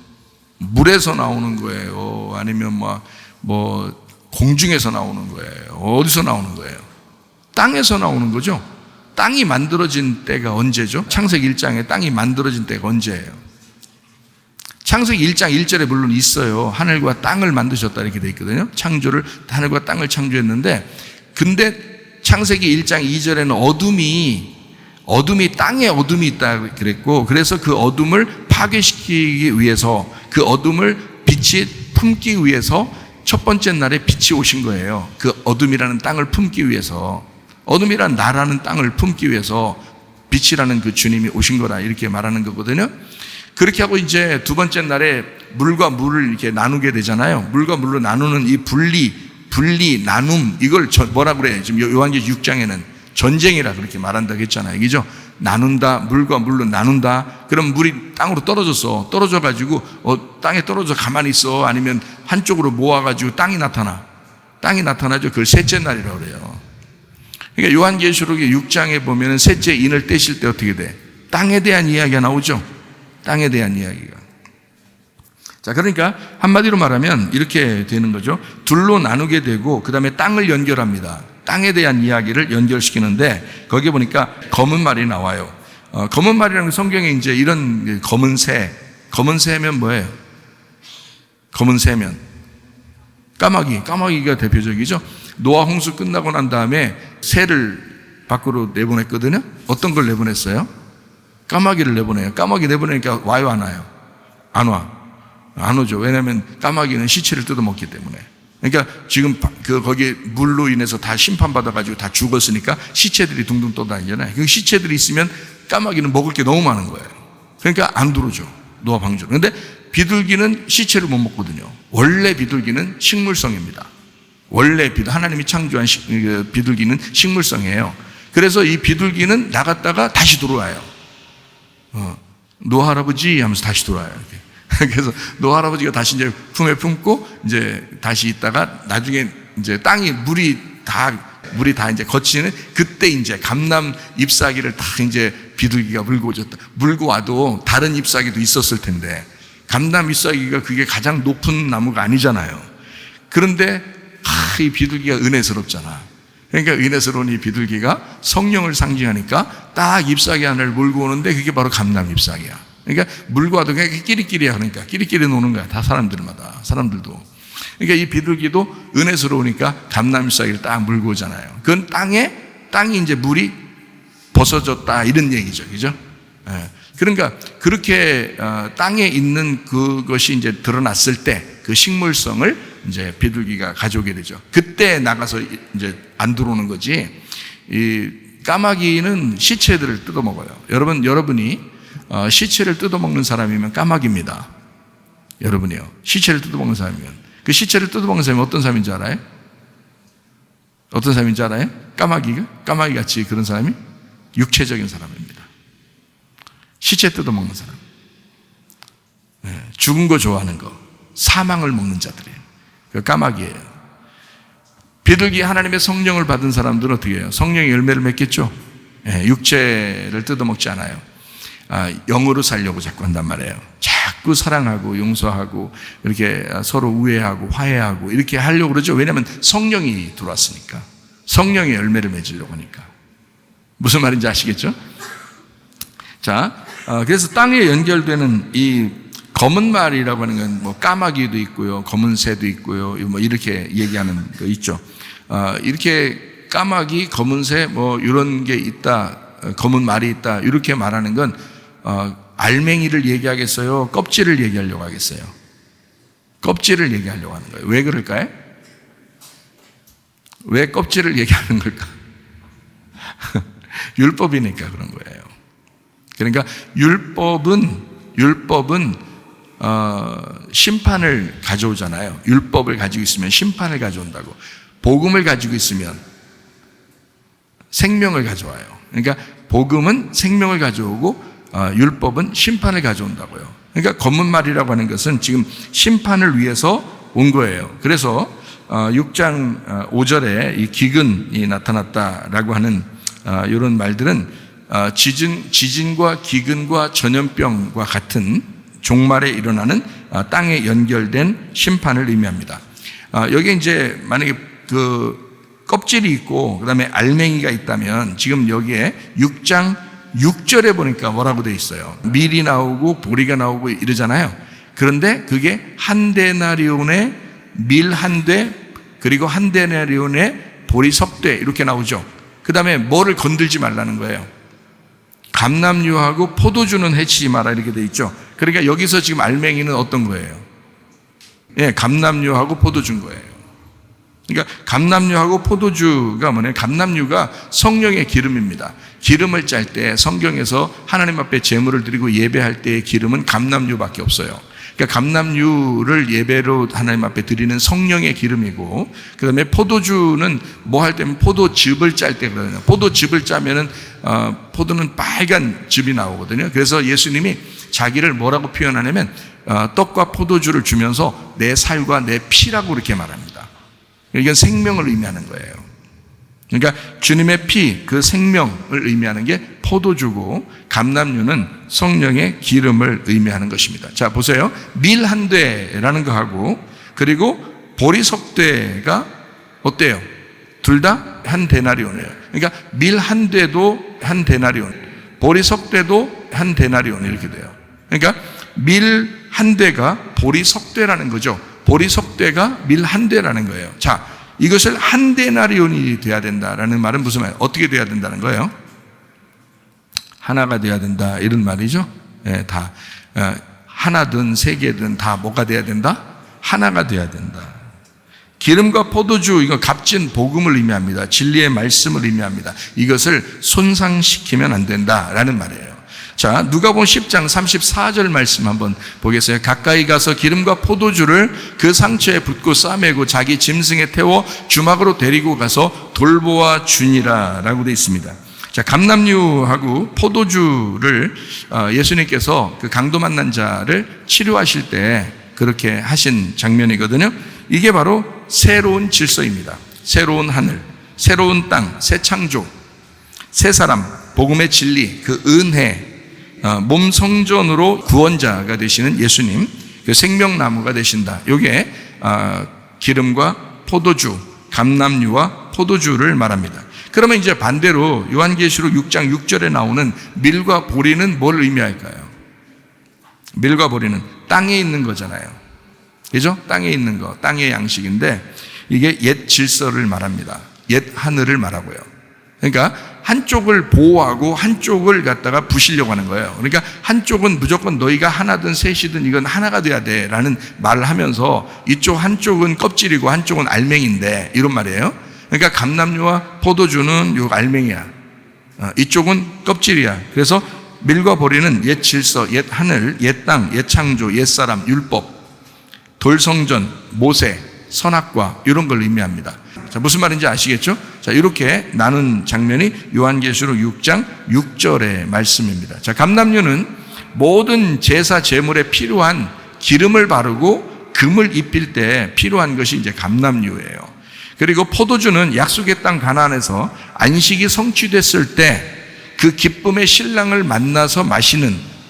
물에서 나오는 거예요? 아니면 뭐 공중에서 나오는 거예요? 어디서 나오는 거예요? 땅에서 나오는 거죠. 땅이 만들어진 때가 언제죠? 창세기 1장에 땅이 만들어진 때가 언제예요? 창세기 1장 1절에 물론 있어요. 하늘과 땅을 만드셨다 이렇게 돼 있거든요. 창조를, 하늘과 땅을 창조했는데, 근데 창세기 1장 2절에는 어둠이 땅에 어둠이 있다 그랬고, 그래서 그 어둠을 파괴시키기 위해서, 그 어둠을 빛이 품기 위해서 첫 번째 날에 빛이 오신 거예요. 그 어둠이라는 땅을 품기 위해서, 어둠이란 나라는 땅을 품기 위해서 빛이라는 그 주님이 오신 거라, 이렇게 말하는 거거든요. 그렇게 하고 이제 두 번째 날에 물과 물을 이렇게 나누게 되잖아요. 물과 물로 나누는 이 분리, 나눔, 이걸 뭐라 그래요? 지금 요한계시록 6장에는 전쟁이라 그렇게 말한다고 했잖아요. 그죠? 나눈다, 물과 물로 나눈다. 그럼 물이 땅으로 떨어졌어. 떨어져가지고, 땅에 떨어져 가만히 있어. 아니면 한쪽으로 모아가지고 땅이 나타나죠. 그걸 셋째 날이라고 그래요. 그러니까 요한계시록의 6장에 보면은 셋째 인을 떼실 때 어떻게 돼? 땅에 대한 이야기가 나오죠. 땅에 대한 이야기가. 자, 그러니까 한마디로 말하면 이렇게 되는 거죠. 둘로 나누게 되고 그 다음에 땅을 연결합니다. 땅에 대한 이야기를 연결시키는데, 거기에 보니까 검은 말이 나와요. 검은 말이라는 성경에 이제 이런 검은 새면 뭐예요? 검은 새면 까마귀가 대표적이죠. 노아 홍수 끝나고 난 다음에 새를 밖으로 내보냈거든요. 어떤 걸 내보냈어요? 까마귀를 내보내요. 까마귀 내보내니까 와요, 안 와요? 안 와. 안 오죠. 왜냐하면 까마귀는 시체를 뜯어먹기 때문에. 그러니까 지금 거기에 물로 인해서 다 심판받아가지고 다 죽었으니까 시체들이 둥둥 떠다니잖아요. 그 시체들이 있으면 까마귀는 먹을 게 너무 많은 거예요. 그러니까 안 들어오죠. 노아 방주로. 그런데 비둘기는 시체를 못 먹거든요. 원래 비둘기는 식물성입니다. 하나님이 창조한 비둘기는 식물성이에요. 그래서 이 비둘기는 나갔다가 다시 들어와요. 노아 할아버지 하면서 다시 돌아와요. 그래서 노아 할아버지가 다시 이제 품에 품고 이제 다시 있다가 나중에 이제 물이 다 이제 거치는 그때 이제 감람 잎사귀를 다 이제 비둘기가 물고 오졌다. 물고 와도 다른 잎사귀도 있었을 텐데, 감람 잎사귀가 그게 가장 높은 나무가 아니잖아요. 그런데 이 비둘기가 은혜스럽잖아. 그러니까 은혜스러운 이 비둘기가 성령을 상징하니까 딱 잎사귀 하나를 몰고 오는데 그게 바로 감람 잎사귀야. 그러니까 물고 와도 그냥 끼리끼리야. 그러니까 끼리끼리 노는 거야. 다 사람들도. 그러니까 이 비둘기도 은혜스러우니까 감람 잎사귀를 딱 물고 오잖아요. 그건 땅이 이제 물이 벗어졌다, 이런 얘기죠. 그죠? 그러니까 그렇게 땅에 있는 그것이 이제 드러났을 때 그 식물성을 이제 비둘기가 가져오게 되죠. 그때 나가서 이제 안 들어오는 거지. 이 까마귀는 시체들을 뜯어먹어요. 여러분이 시체를 뜯어먹는 사람이면 까마귀입니다. 여러분이요. 시체를 뜯어먹는 사람이면. 그 시체를 뜯어먹는 사람이 어떤 사람인지 알아요? 어떤 사람인지 알아요? 까마귀같이 그런 사람이 육체적인 사람입니다. 시체 뜯어먹는 사람. 죽은 거 좋아하는 거. 사망을 먹는 자들이에요. 그 까마귀예요. 비둘기 하나님의 성령을 받은 사람들은 어떻게 해요? 성령의 열매를 맺겠죠? 육체를 뜯어먹지 않아요. 영으로 살려고 자꾸 한단 말이에요. 자꾸 사랑하고 용서하고 이렇게 서로 우애하고 화해하고 이렇게 하려고 그러죠. 왜냐하면 성령이 들어왔으니까. 성령의 열매를 맺으려고 하니까. 무슨 말인지 아시겠죠? 자, 그래서 땅에 연결되는 이 검은 말이라고 하는 건 뭐 까마귀도 있고요, 검은 새도 있고요, 뭐 이렇게 얘기하는 거 있죠. 이렇게 까마귀, 검은 새 뭐 이런 게 있다, 검은 말이 있다 이렇게 말하는 건 알맹이를 얘기하겠어요? 껍질을 얘기하려고 하겠어요? 껍질을 얘기하려고 하는 거예요. 왜 그럴까요? 왜 껍질을 얘기하는 걸까? 율법이니까 그런 거예요. 그러니까 율법은 심판을 가져오잖아요. 율법을 가지고 있으면 심판을 가져온다고. 복음을 가지고 있으면 생명을 가져와요. 그러니까 복음은 생명을 가져오고 율법은 심판을 가져온다고요. 그러니까 검은 말이라고 하는 것은 지금 심판을 위해서 온 거예요. 그래서 6장 5절에 이 기근이 나타났다라고 하는 이런 말들은 지진과 기근과 전염병과 같은 종말에 일어나는 땅에 연결된 심판을 의미합니다. 여기 이제 만약에 그 껍질이 있고 그다음에 알맹이가 있다면 지금 여기에 6장 6절에 보니까 뭐라고 되어 있어요? 밀이 나오고 보리가 나오고 이러잖아요. 그런데 그게 한 데나리온의 밀 한 대 그리고 한 데나리온의 보리 석 대 이렇게 나오죠. 그 다음에 뭐를 건들지 말라는 거예요. 감람류하고 포도주는 해치지 마라 이렇게 돼 있죠. 그러니까 여기서 지금 알맹이는 어떤 거예요? 감람류하고 포도주인 거예요. 그러니까 감람류하고 포도주가 뭐냐? 감람류가 성령의 기름입니다. 기름을 짤 때 성경에서 하나님 앞에 제물을 드리고 예배할 때의 기름은 감람류밖에 없어요. 그러니까 감람류를 예배로 하나님 앞에 드리는 성령의 기름이고, 그 다음에 포도주는 뭐 할 때면 포도즙을 짤 때 그러거든요. 포도즙을 짜면은 포도는 빨간 즙이 나오거든요. 그래서 예수님이 자기를 뭐라고 표현하냐면 떡과 포도주를 주면서 내 살과 내 피라고 그렇게 말합니다. 이건 생명을 의미하는 거예요. 그러니까 주님의 피, 그 생명을 의미하는 게 포도주고, 감람류는 성령의 기름을 의미하는 것입니다. 자, 보세요. 밀 한 대라는 거하고, 그리고 보리 석 대가 어때요? 둘 다 한 데나리온이에요. 그러니까 밀 한 대도 한 데나리온, 보리 석 대도 한 데나리온 이렇게 돼요. 그러니까 밀 한 대가 보리 석 대라는 거죠. 보리 석 대가 밀 한 대라는 거예요. 자, 이것을 한 데나리온이 돼야 된다라는 말은 무슨 말이에요? 어떻게 돼야 된다는 거예요? 하나가 돼야 된다 이런 말이죠. 다 하나든 세 개든 다 뭐가 돼야 된다? 하나가 돼야 된다. 기름과 포도주, 이거 값진 복음을 의미합니다. 진리의 말씀을 의미합니다. 이것을 손상시키면 안 된다라는 말이에요. 자, 누가복음 10장 34절 말씀 한번 보겠어요. 가까이 가서 기름과 포도주를 그 상처에 붓고 싸매고 자기 짐승에 태워 주막으로 데리고 가서 돌보아 주니라 라고 되어 있습니다. 자, 감람류하고 포도주를 예수님께서 그 강도 만난 자를 치료하실 때 그렇게 하신 장면이거든요. 이게 바로 새로운 질서입니다. 새로운 하늘, 새로운 땅, 새 창조, 새 사람, 복음의 진리, 그 은혜, 몸 성전으로 구원자가 되시는 예수님, 그 생명나무가 되신다. 이게 기름과 포도주, 감람류와 포도주를 말합니다. 그러면 이제 반대로 요한계시록 6장 6절에 나오는 밀과 보리는 뭘 의미할까요? 밀과 보리는 땅에 있는 거잖아요. 그죠? 땅에 있는 거, 땅의 양식인데 이게 옛 질서를 말합니다. 옛 하늘을 말하고요. 그러니까 한쪽을 보호하고 한쪽을 갖다가 부시려고 하는 거예요. 그러니까 한쪽은 무조건 너희가 하나든 셋이든 이건 하나가 돼야 돼 라는 말을 하면서 이쪽 한쪽은 껍질이고 한쪽은 알맹이인데 이런 말이에요. 그러니까 감람류와 포도주는 요 알맹이야. 이쪽은 껍질이야. 그래서 밀과 보리는 옛 질서, 옛 하늘, 옛 땅, 옛 창조, 옛 사람, 율법, 돌성전, 모세, 선악과 이런 걸 의미합니다. 자, 무슨 말인지 아시겠죠? 자, 이렇게 나눈 장면이 요한계시록 6장 6절의 말씀입니다. 자, 감람류는 모든 제사 제물에 필요한 기름을 바르고 금을 입힐 때 필요한 것이 이제 감람류예요. 그리고 포도주는 약속의 땅 가나안에서 안식이 성취됐을 때 그 기쁨의 신랑을 만나서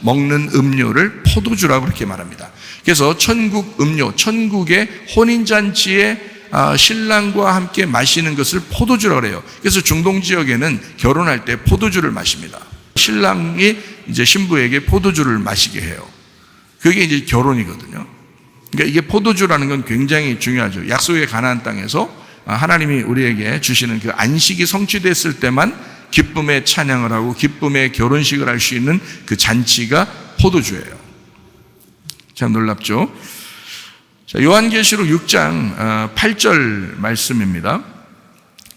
먹는 음료를 포도주라고 그렇게 말합니다. 그래서 천국 음료, 천국의 혼인잔치에 신랑과 함께 마시는 것을 포도주라고 그래요. 그래서 중동 지역에는 결혼할 때 포도주를 마십니다. 신랑이 이제 신부에게 포도주를 마시게 해요. 그게 이제 결혼이거든요. 그러니까 이게 포도주라는 건 굉장히 중요하죠. 약속의 가나안 땅에서 하나님이 우리에게 주시는 그 안식이 성취됐을 때만 기쁨의 찬양을 하고 기쁨의 결혼식을 할 수 있는 그 잔치가 포도주예요. 참 놀랍죠? 자, 요한계시록 6장 8절 말씀입니다.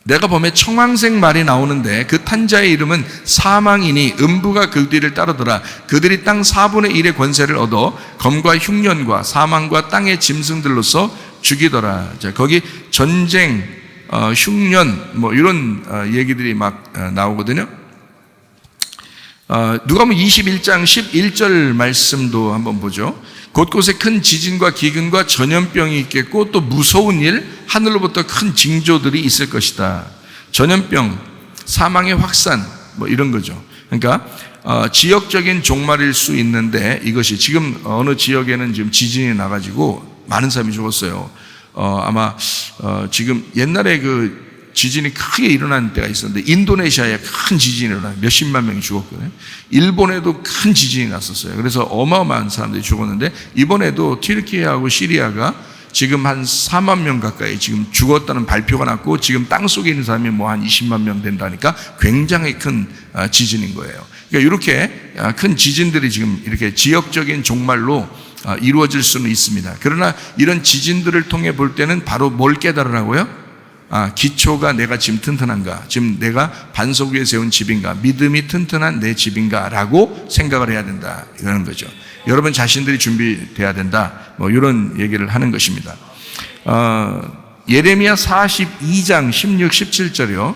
내가 보면 청황색 말이 나오는데 그 탄 자의 이름은 사망이니 음부가 그 뒤를 따르더라. 그들이 땅 4분의 1의 권세를 얻어 검과 흉년과 사망과 땅의 짐승들로서 죽이더라. 자, 거기 전쟁, 흉년 뭐 이런 얘기들이 막 나오거든요. 누가복음 21장 11절 말씀도 한번 보죠. 곳곳에 큰 지진과 기근과 전염병이 있겠고 또 무서운 일, 하늘로부터 큰 징조들이 있을 것이다. 전염병, 사망의 확산 뭐 이런 거죠. 그러니까 지역적인 종말일 수 있는데 이것이 지금 어느 지역에는 지금 지진이 나가지고 많은 사람이 죽었어요. 아마 지금 옛날에 그 지진이 크게 일어난 때가 있었는데 인도네시아에 큰 지진이 일어나요. 몇십만 명이 죽었거든요. 일본에도 큰 지진이 났었어요. 그래서 어마어마한 사람들이 죽었는데 이번에도 튀르키예하고 시리아가 지금 한 4만 명 가까이 지금 죽었다는 발표가 났고 지금 땅속에 있는 사람이 뭐 한 20만 명 된다니까 굉장히 큰 지진인 거예요. 그러니까 이렇게 큰 지진들이 지금 이렇게 지역적인 종말로 이루어질 수는 있습니다. 그러나 이런 지진들을 통해 볼 때는 바로 뭘 깨달으라고요? 기초가 내가 지금 튼튼한가? 지금 내가 반석 위에 세운 집인가? 믿음이 튼튼한 내 집인가? 라고 생각을 해야 된다. 이러는 거죠. 여러분 자신들이 준비돼야 된다. 뭐 이런 얘기를 하는 것입니다. 예레미야 42장 16, 17절이요.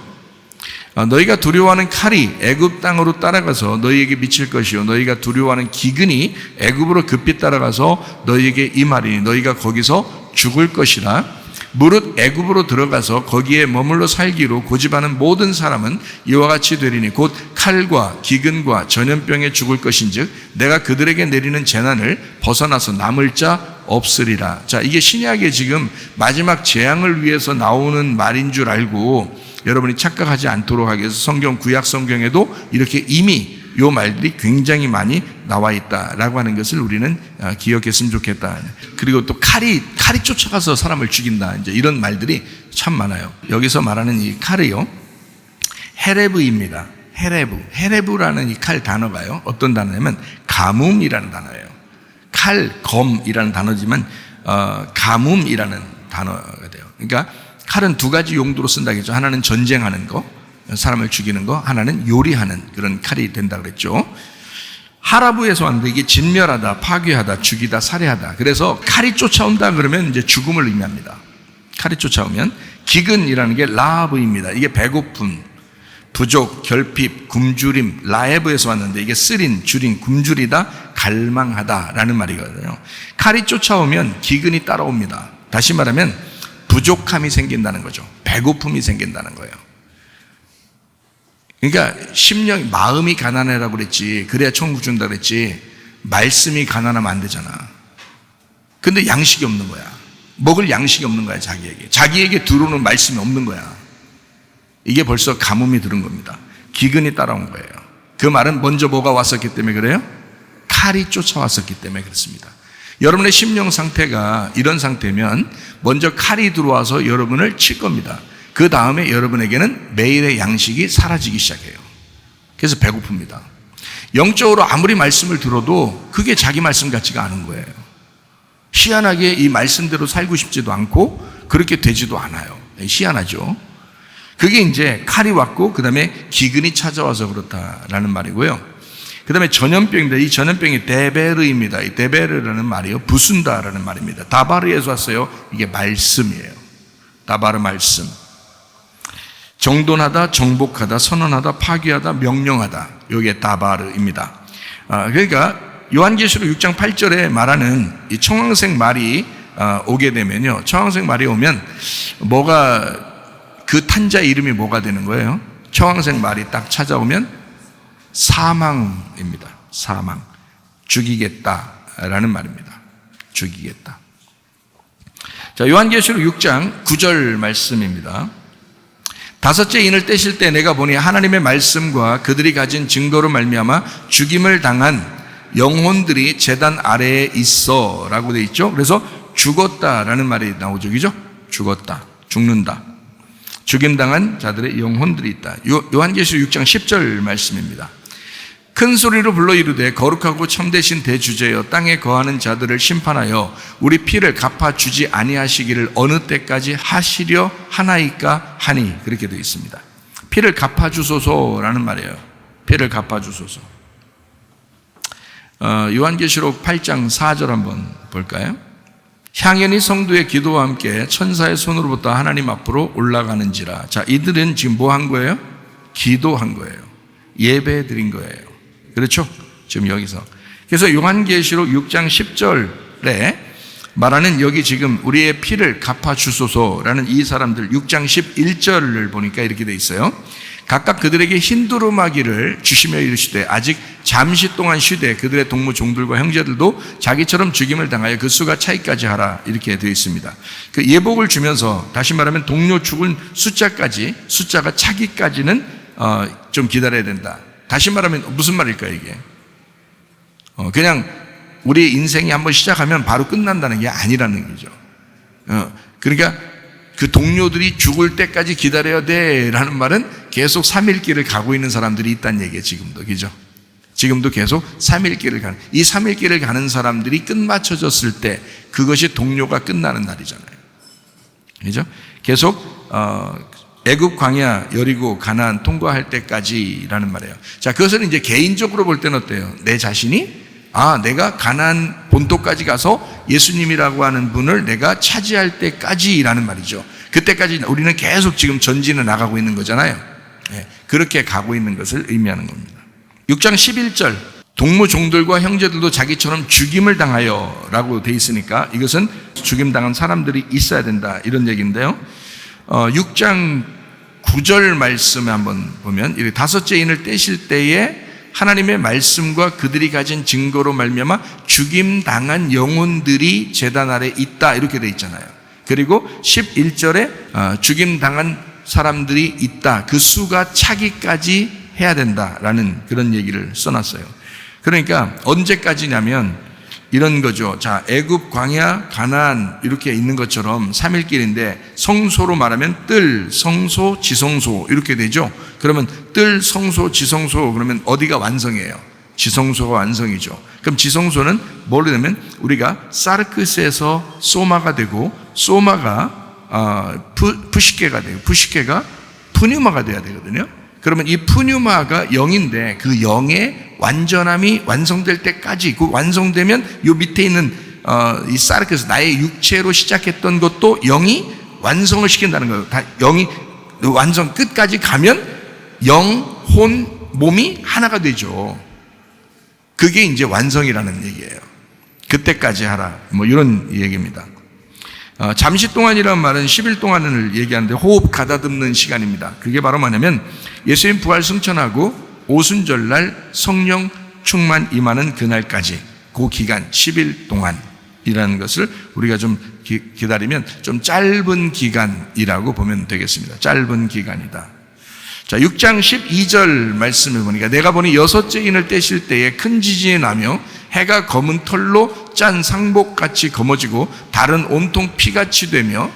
너희가 두려워하는 칼이 애굽 땅으로 따라가서 너희에게 미칠 것이요 너희가 두려워하는 기근이 애굽으로 급히 따라가서 너희에게 임하리니 너희가 거기서 죽을 것이라. 무릇 애굽으로 들어가서 거기에 머물러 살기로 고집하는 모든 사람은 이와 같이 되리니 곧 칼과 기근과 전염병에 죽을 것인즉 내가 그들에게 내리는 재난을 벗어나서 남을 자 없으리라. 자, 이게 신약에 지금 마지막 재앙을 위해서 나오는 말인 줄 알고 여러분이 착각하지 않도록 하기 위해서 성경 구약 성경에도 이렇게 이미 이 말들이 굉장히 많이 나와 있다라고 하는 것을 우리는 기억했으면 좋겠다. 그리고 또 칼이 쫓아가서 사람을 죽인다. 이제 이런 말들이 참 많아요. 여기서 말하는 이 칼이요, 헤레브입니다. 헤레브라는 이 칼 단어가요, 어떤 단어냐면 가뭄이라는 단어예요. 칼, 검이라는 단어지만 가뭄이라는 단어가 돼요. 그러니까 칼은 두 가지 용도로 쓴다겠죠. 하나는 전쟁하는 거, 사람을 죽이는 거, 하나는 요리하는 그런 칼이 된다 그랬죠. 하라부에서 왔는데 이게 진멸하다, 파괴하다, 죽이다, 살해하다. 그래서 칼이 쫓아온다 그러면 이제 죽음을 의미합니다. 칼이 쫓아오면. 기근이라는 게 라하브입니다. 이게 배고픔, 부족, 결핍, 굶주림, 라헤브에서 왔는데 이게 쓰린, 줄인, 굶주리다, 갈망하다라는 말이거든요. 칼이 쫓아오면 기근이 따라옵니다. 다시 말하면 부족함이 생긴다는 거죠. 배고픔이 생긴다는 거예요. 그러니까 심령이, 마음이 가난해라고 그랬지, 그래야 천국 준다 그랬지, 말씀이 가난하면 안 되잖아. 근데 양식이 없는 거야. 먹을 양식이 없는 거야. 자기에게 들어오는 말씀이 없는 거야. 이게 벌써 가뭄이 들은 겁니다. 기근이 따라온 거예요. 그 말은 먼저 뭐가 왔었기 때문에 그래요? 칼이 쫓아왔었기 때문에 그렇습니다. 여러분의 심령 상태가 이런 상태면 먼저 칼이 들어와서 여러분을 칠 겁니다. 그 다음에 여러분에게는 매일의 양식이 사라지기 시작해요. 그래서 배고픕니다. 영적으로 아무리 말씀을 들어도 그게 자기 말씀 같지가 않은 거예요. 희한하게 이 말씀대로 살고 싶지도 않고 그렇게 되지도 않아요. 희한하죠. 그게 이제 칼이 왔고 그 다음에 기근이 찾아와서 그렇다라는 말이고요. 그 다음에 전염병입니다. 이 전염병이 데베르입니다. 이 데베르라는 말이요, 부순다라는 말입니다. 다바르에서 왔어요. 이게 말씀이에요. 다바르 말씀. 정돈하다, 정복하다, 선언하다, 파괴하다, 명령하다. 이게 다바르입니다. 그러니까 요한계시록 6장 8절에 말하는 이 청황색 말이 오게 되면요, 청황색 말이 오면 뭐가, 그 탄자의 이름이 뭐가 되는 거예요? 청황색 말이 딱 찾아오면 사망입니다. 사망. 죽이겠다라는 말입니다. 죽이겠다. 자, 요한계시록 6장 9절 말씀입니다. 다섯째 인을 떼실 때 내가 보니 하나님의 말씀과 그들이 가진 증거로 말미암아 죽임을 당한 영혼들이 제단 아래에 있어 라고 되어 있죠. 그래서 죽었다라는 말이 나오죠. 그죠? 죽었다. 죽는다. 죽임당한 자들의 영혼들이 있다. 요한계시록 6장 10절 말씀입니다. 큰 소리로 불러 이르되 거룩하고 참되신 대주제여 땅에 거하는 자들을 심판하여 우리 피를 갚아주지 아니하시기를 어느 때까지 하시려 하나이까 하니, 그렇게 되어 있습니다. 피를 갚아주소서라는 말이에요. 피를 갚아주소서. 요한계시록 8장 4절 한번 볼까요? 향연이 성도의 기도와 함께 천사의 손으로부터 하나님 앞으로 올라가는지라. 자, 이들은 지금 뭐 한 거예요? 기도한 거예요. 예배 드린 거예요. 그렇죠? 지금 여기서. 그래서 요한계시록 6장 10절에 말하는 여기 지금 우리의 피를 갚아주소서라는 이 사람들 6장 11절을 보니까 이렇게 돼 있어요. 각각 그들에게 흰 두루마기를 주시며 이르시되 아직 잠시 동안 쉬되 그들의 동무 종들과 형제들도 자기처럼 죽임을 당하여 그 수가 차이까지 하라, 이렇게 되어 있습니다. 그 예복을 주면서 다시 말하면 동료 죽은 숫자가 차기까지는 좀 기다려야 된다. 다시 말하면 무슨 말일까요 이게? 그냥 우리 인생이 한번 시작하면 바로 끝난다는 게 아니라는 얘기죠. 그러니까 그 동료들이 죽을 때까지 기다려야 돼라는 말은 계속 3일 길을 가고 있는 사람들이 있다는 얘기예요. 지금도. 그죠? 지금도 계속 3일 길을 가는, 이 3일 길을 가는 사람들이 끝마쳐졌을 때 그것이 동료가 끝나는 날이잖아요. 그죠? 계속 애굽 광야, 여리고, 가나안 통과할 때까지라는 말이에요. 자, 그것을 이제 개인적으로 볼 때는 어때요? 내 자신이 내가 가나안 본토까지 가서 예수님이라고 하는 분을 내가 차지할 때까지라는 말이죠. 그때까지 우리는 계속 지금 전진해 나가고 있는 거잖아요. 네, 그렇게 가고 있는 것을 의미하는 겁니다. 6장 11절, 동무 종들과 형제들도 자기처럼 죽임을 당하여 라고 돼 있으니까 이것은 죽임당한 사람들이 있어야 된다, 이런 얘기인데요. 6장 9절 말씀에 한번 보면 이 다섯째 인을 떼실 때에 하나님의 말씀과 그들이 가진 증거로 말미암아 죽임당한 영혼들이 제단 아래 있다, 이렇게 돼 있잖아요. 그리고 11절에 죽임당한 사람들이 있다, 그 수가 차기까지 해야 된다라는 그런 얘기를 써놨어요. 그러니까 언제까지냐면 이런 거죠. 자, 애굽, 광야, 가나안 이렇게 있는 것처럼 3일길인데 성소로 말하면 뜰, 성소, 지성소 이렇게 되죠. 그러면 뜰, 성소, 지성소 그러면 어디가 완성이에요? 지성소가 완성이죠. 그럼 지성소는 뭐로 되면 우리가 사르크스에서 소마가 되고 소마가 푸시케가 되고 푸시케가 푸뉴마가 돼야 되거든요. 그러면 이 푸뉴마가 영인데 그 영의 완전함이 완성될 때까지, 그 완성되면 요 밑에 있는 이 사르크스, 나의 육체로 시작했던 것도 영이 완성을 시킨다는 거예요. 다 영이 완성 끝까지 가면 영, 혼, 몸이 하나가 되죠. 그게 이제 완성이라는 얘기예요. 그때까지 하라, 뭐 이런 얘기입니다. 잠시 동안이라는 말은 10일 동안을 얘기하는데 호흡 가다듬는 시간입니다. 그게 바로 뭐냐면 예수님 부활 승천하고 오순절날 성령 충만 임하는 그날까지, 그 기간 10일 동안이라는 것을 우리가 좀 기다리면 좀 짧은 기간이라고 보면 되겠습니다. 짧은 기간이다. 자, 6장 12절 말씀을 보니까 내가 보니 여섯째 인을 떼실 때에 큰 지진이 나며 해가 검은 털로 짠 상복같이 검어지고 달은 온통 피같이 되며,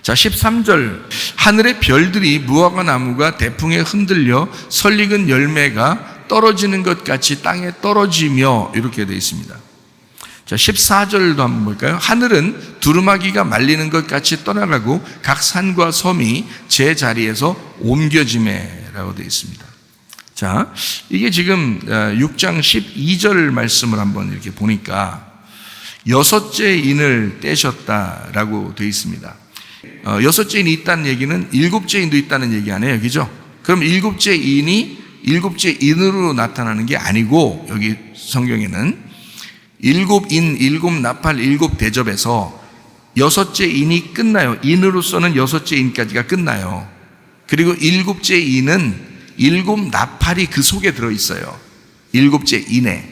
자, 13절. 하늘의 별들이 무화과 나무가 대풍에 흔들려 설익은 열매가 떨어지는 것 같이 땅에 떨어지며, 이렇게 되어 있습니다. 자, 14절도 한번 볼까요? 하늘은 두루마기가 말리는 것 같이 떠나가고 각 산과 섬이 제 자리에서 옮겨지매라고 되어 있습니다. 자, 이게 지금 6장 12절 말씀을 한번 이렇게 보니까 여섯째 인을 떼셨다라고 되어 있습니다. 여섯째 인이 있다는 얘기는 일곱째 인도 있다는 얘기 아니에요, 그죠? 그럼 일곱째 인이 일곱째 인으로 나타나는 게 아니고, 여기 성경에는 일곱 인, 일곱 나팔, 일곱 대접에서 여섯째 인이 끝나요. 인으로서는 여섯째 인까지가 끝나요. 그리고 일곱째 인은 일곱 나팔이 그 속에 들어있어요. 일곱째 인에.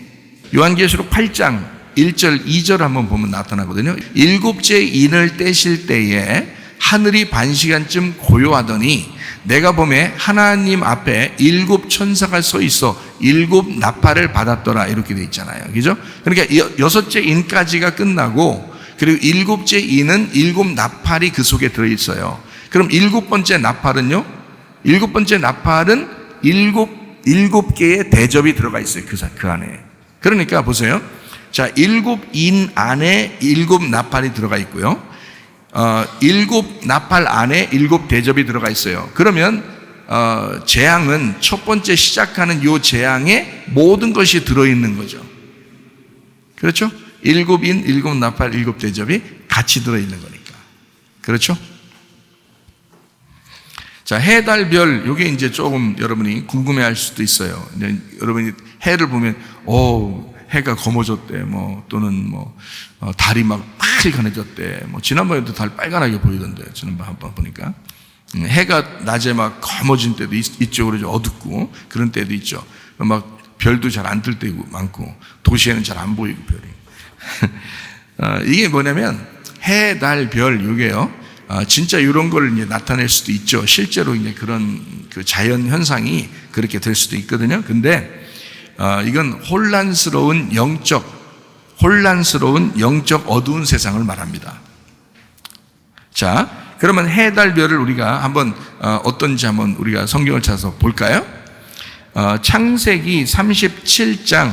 요한계시록 8장 1절 2절 한번 보면 나타나거든요. 일곱째 인을 떼실 때에 하늘이 반시간쯤 고요하더니 내가 보매 하나님 앞에 일곱 천사가 서 있어 일곱 나팔을 받았더라, 이렇게 돼 있잖아요, 그죠? 그러니까 여섯째 인까지가 끝나고, 그리고 일곱째 인은 일곱 나팔이 그 속에 들어있어요. 그럼 일곱 번째 나팔은요? 일곱 번째 나팔은 일곱 개의 대접이 들어가 있어요, 그 안에. 그러니까 보세요. 자, 일곱 인 안에 일곱 나팔이 들어가 있고요. 일곱 나팔 안에 일곱 대접이 들어가 있어요. 그러면 재앙은 첫 번째 시작하는 요 재앙에 모든 것이 들어있는 거죠. 그렇죠? 일곱 인, 일곱 나팔, 일곱 대접이 같이 들어있는 거니까. 그렇죠? 자, 해, 달, 별, 요게 이제 조금 여러분이 궁금해할 수도 있어요. 이제 여러분이 해를 보면, 해가 검어졌대, 또는 달이 막 빨간해졌대. 지난번에도 달 빨간하게 보이던데, 지난번 한번 보니까. 해가 낮에 막 검어진 때도 있죠. 그러죠. 어둡고. 그런 때도 있죠. 막 별도 잘 안 뜰 때도 많고, 도시에는 잘 안 보이고, 별이. 이게 뭐냐면, 해, 달, 별, 요게요. 진짜 이런 걸 이제 나타낼 수도 있죠. 실제로 이제 그런 그 자연 현상이 그렇게 될 수도 있거든요. 근데, 이건 혼란스러운 영적 어두운 세상을 말합니다. 자, 그러면 해, 달, 별을 우리가 한번 어떤지 한번 우리가 성경을 찾아서 볼까요? 창세기 37장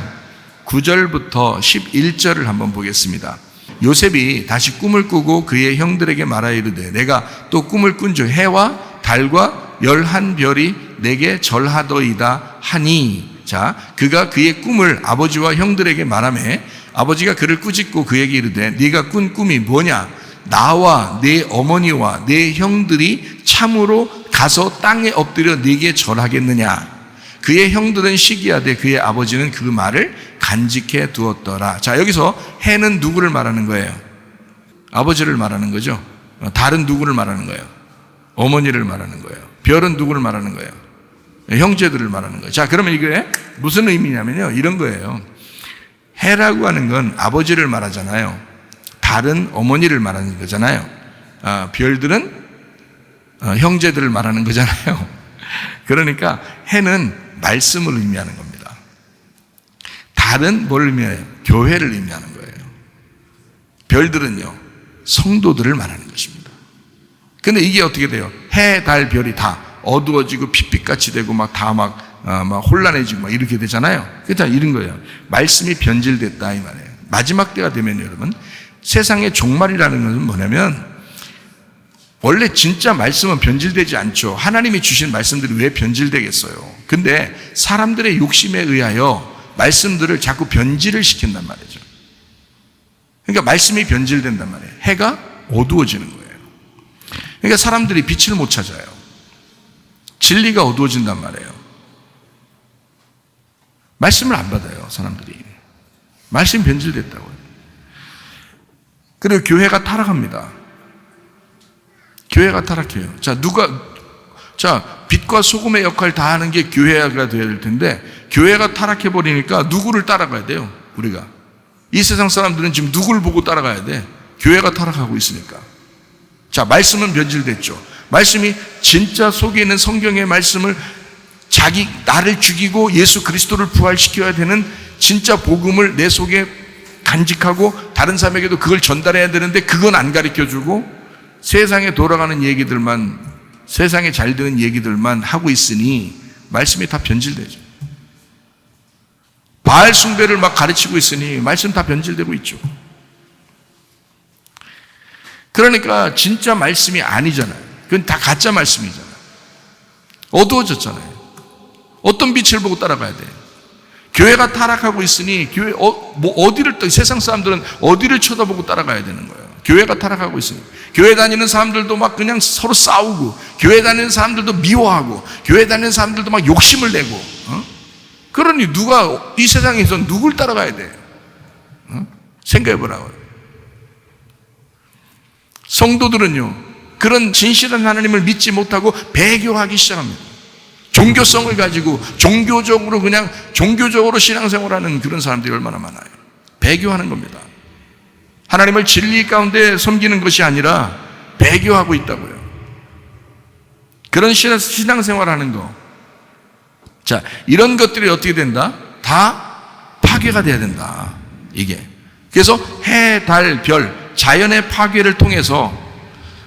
9절부터 11절을 한번 보겠습니다. 요셉이 다시 꿈을 꾸고 그의 형들에게 말하여 이르되 내가 또 꿈을 꾼즉 해와 달과 11별이 내게 절하더이다 하니, 자, 그가 그의 꿈을 아버지와 형들에게 말하매 아버지가 그를 꾸짖고 그에게 이르되 네가 꾼 꿈이 뭐냐? 나와 네 어머니와 네 형들이 참으로 가서 땅에 엎드려 네게 절하겠느냐? 그의 형들은 시기하되 그의 아버지는 그 말을 간직해 두었더라. 자, 여기서 해는 누구를 말하는 거예요? 아버지를 말하는 거죠. 달은 누구를 말하는 거예요? 어머니를 말하는 거예요. 별은 누구를 말하는 거예요? 형제들을 말하는 거예요. 자, 그러면 이게 무슨 의미냐면요, 이런 거예요. 해라고 하는 건 아버지를 말하잖아요. 달은 어머니를 말하는 거잖아요. 별들은 형제들을 말하는 거잖아요. 그러니까 해는 말씀을 의미하는 겁니다. 달은 뭘 의미해요? 교회를 의미하는 거예요. 별들은요, 성도들을 말하는 것입니다. 근데 이게 어떻게 돼요? 해, 달, 별이 다 어두워지고 핏빛같이 되고 막 혼란해지고 막 이렇게 되잖아요. 그렇다 이런 거예요. 말씀이 변질됐다 이 말이에요. 마지막 때가 되면 여러분, 세상의 종말이라는 것은 뭐냐면, 원래 진짜 말씀은 변질되지 않죠. 하나님이 주신 말씀들이 왜 변질되겠어요? 근데 사람들의 욕심에 의하여 말씀들을 자꾸 변질을 시킨단 말이죠. 그러니까 말씀이 변질된단 말이에요. 해가 어두워지는 거예요. 그러니까 사람들이 빛을 못 찾아요. 진리가 어두워진단 말이에요. 말씀을 안 받아요, 사람들이. 말씀이 변질됐다고요. 그리고 교회가 타락합니다. 교회가 타락해요. 자, 빛과 소금의 역할을 다 하는 게 교회가 되어야 될 텐데, 교회가 타락해버리니까 누구를 따라가야 돼요, 우리가? 이 세상 사람들은 지금 누구를 보고 따라가야 돼? 교회가 타락하고 있으니까. 자, 말씀은 변질됐죠. 말씀이 진짜 속에 있는 성경의 말씀을 나를 죽이고 예수 그리스도를 부활시켜야 되는 진짜 복음을 내 속에 간직하고 다른 사람에게도 그걸 전달해야 되는데 그건 안 가르쳐주고 세상에 돌아가는 얘기들만, 세상에 잘 되는 얘기들만 하고 있으니 말씀이 다 변질되죠. 바알 숭배를 막 가르치고 있으니 말씀 다 변질되고 있죠. 그러니까 진짜 말씀이 아니잖아요. 그건 다 가짜 말씀이잖아요. 어두워졌잖아요. 어떤 빛을 보고 따라가야 돼요? 교회가 타락하고 있으니 교회 어디를 세상 사람들은 어디를 쳐다보고 따라가야 되는 거예요. 교회가 타락하고 있으니 교회 다니는 사람들도 막 그냥 서로 싸우고, 교회 다니는 사람들도 미워하고, 교회 다니는 사람들도 막 욕심을 내고, 그러니 누가 이 세상에서 누굴 따라가야 돼? 생각해 보라고요. 성도들은요, 그런 진실한 하나님을 믿지 못하고 배교하기 시작합니다. 종교성을 가지고 종교적으로 신앙생활하는 그런 사람들이 얼마나 많아요. 배교하는 겁니다. 하나님을 진리 가운데 섬기는 것이 아니라 배교하고 있다고요. 그런 신앙생활하는 거. 자, 이런 것들이 어떻게 된다? 다 파괴가 돼야 된다. 이게. 그래서 해, 달, 별, 자연의 파괴를 통해서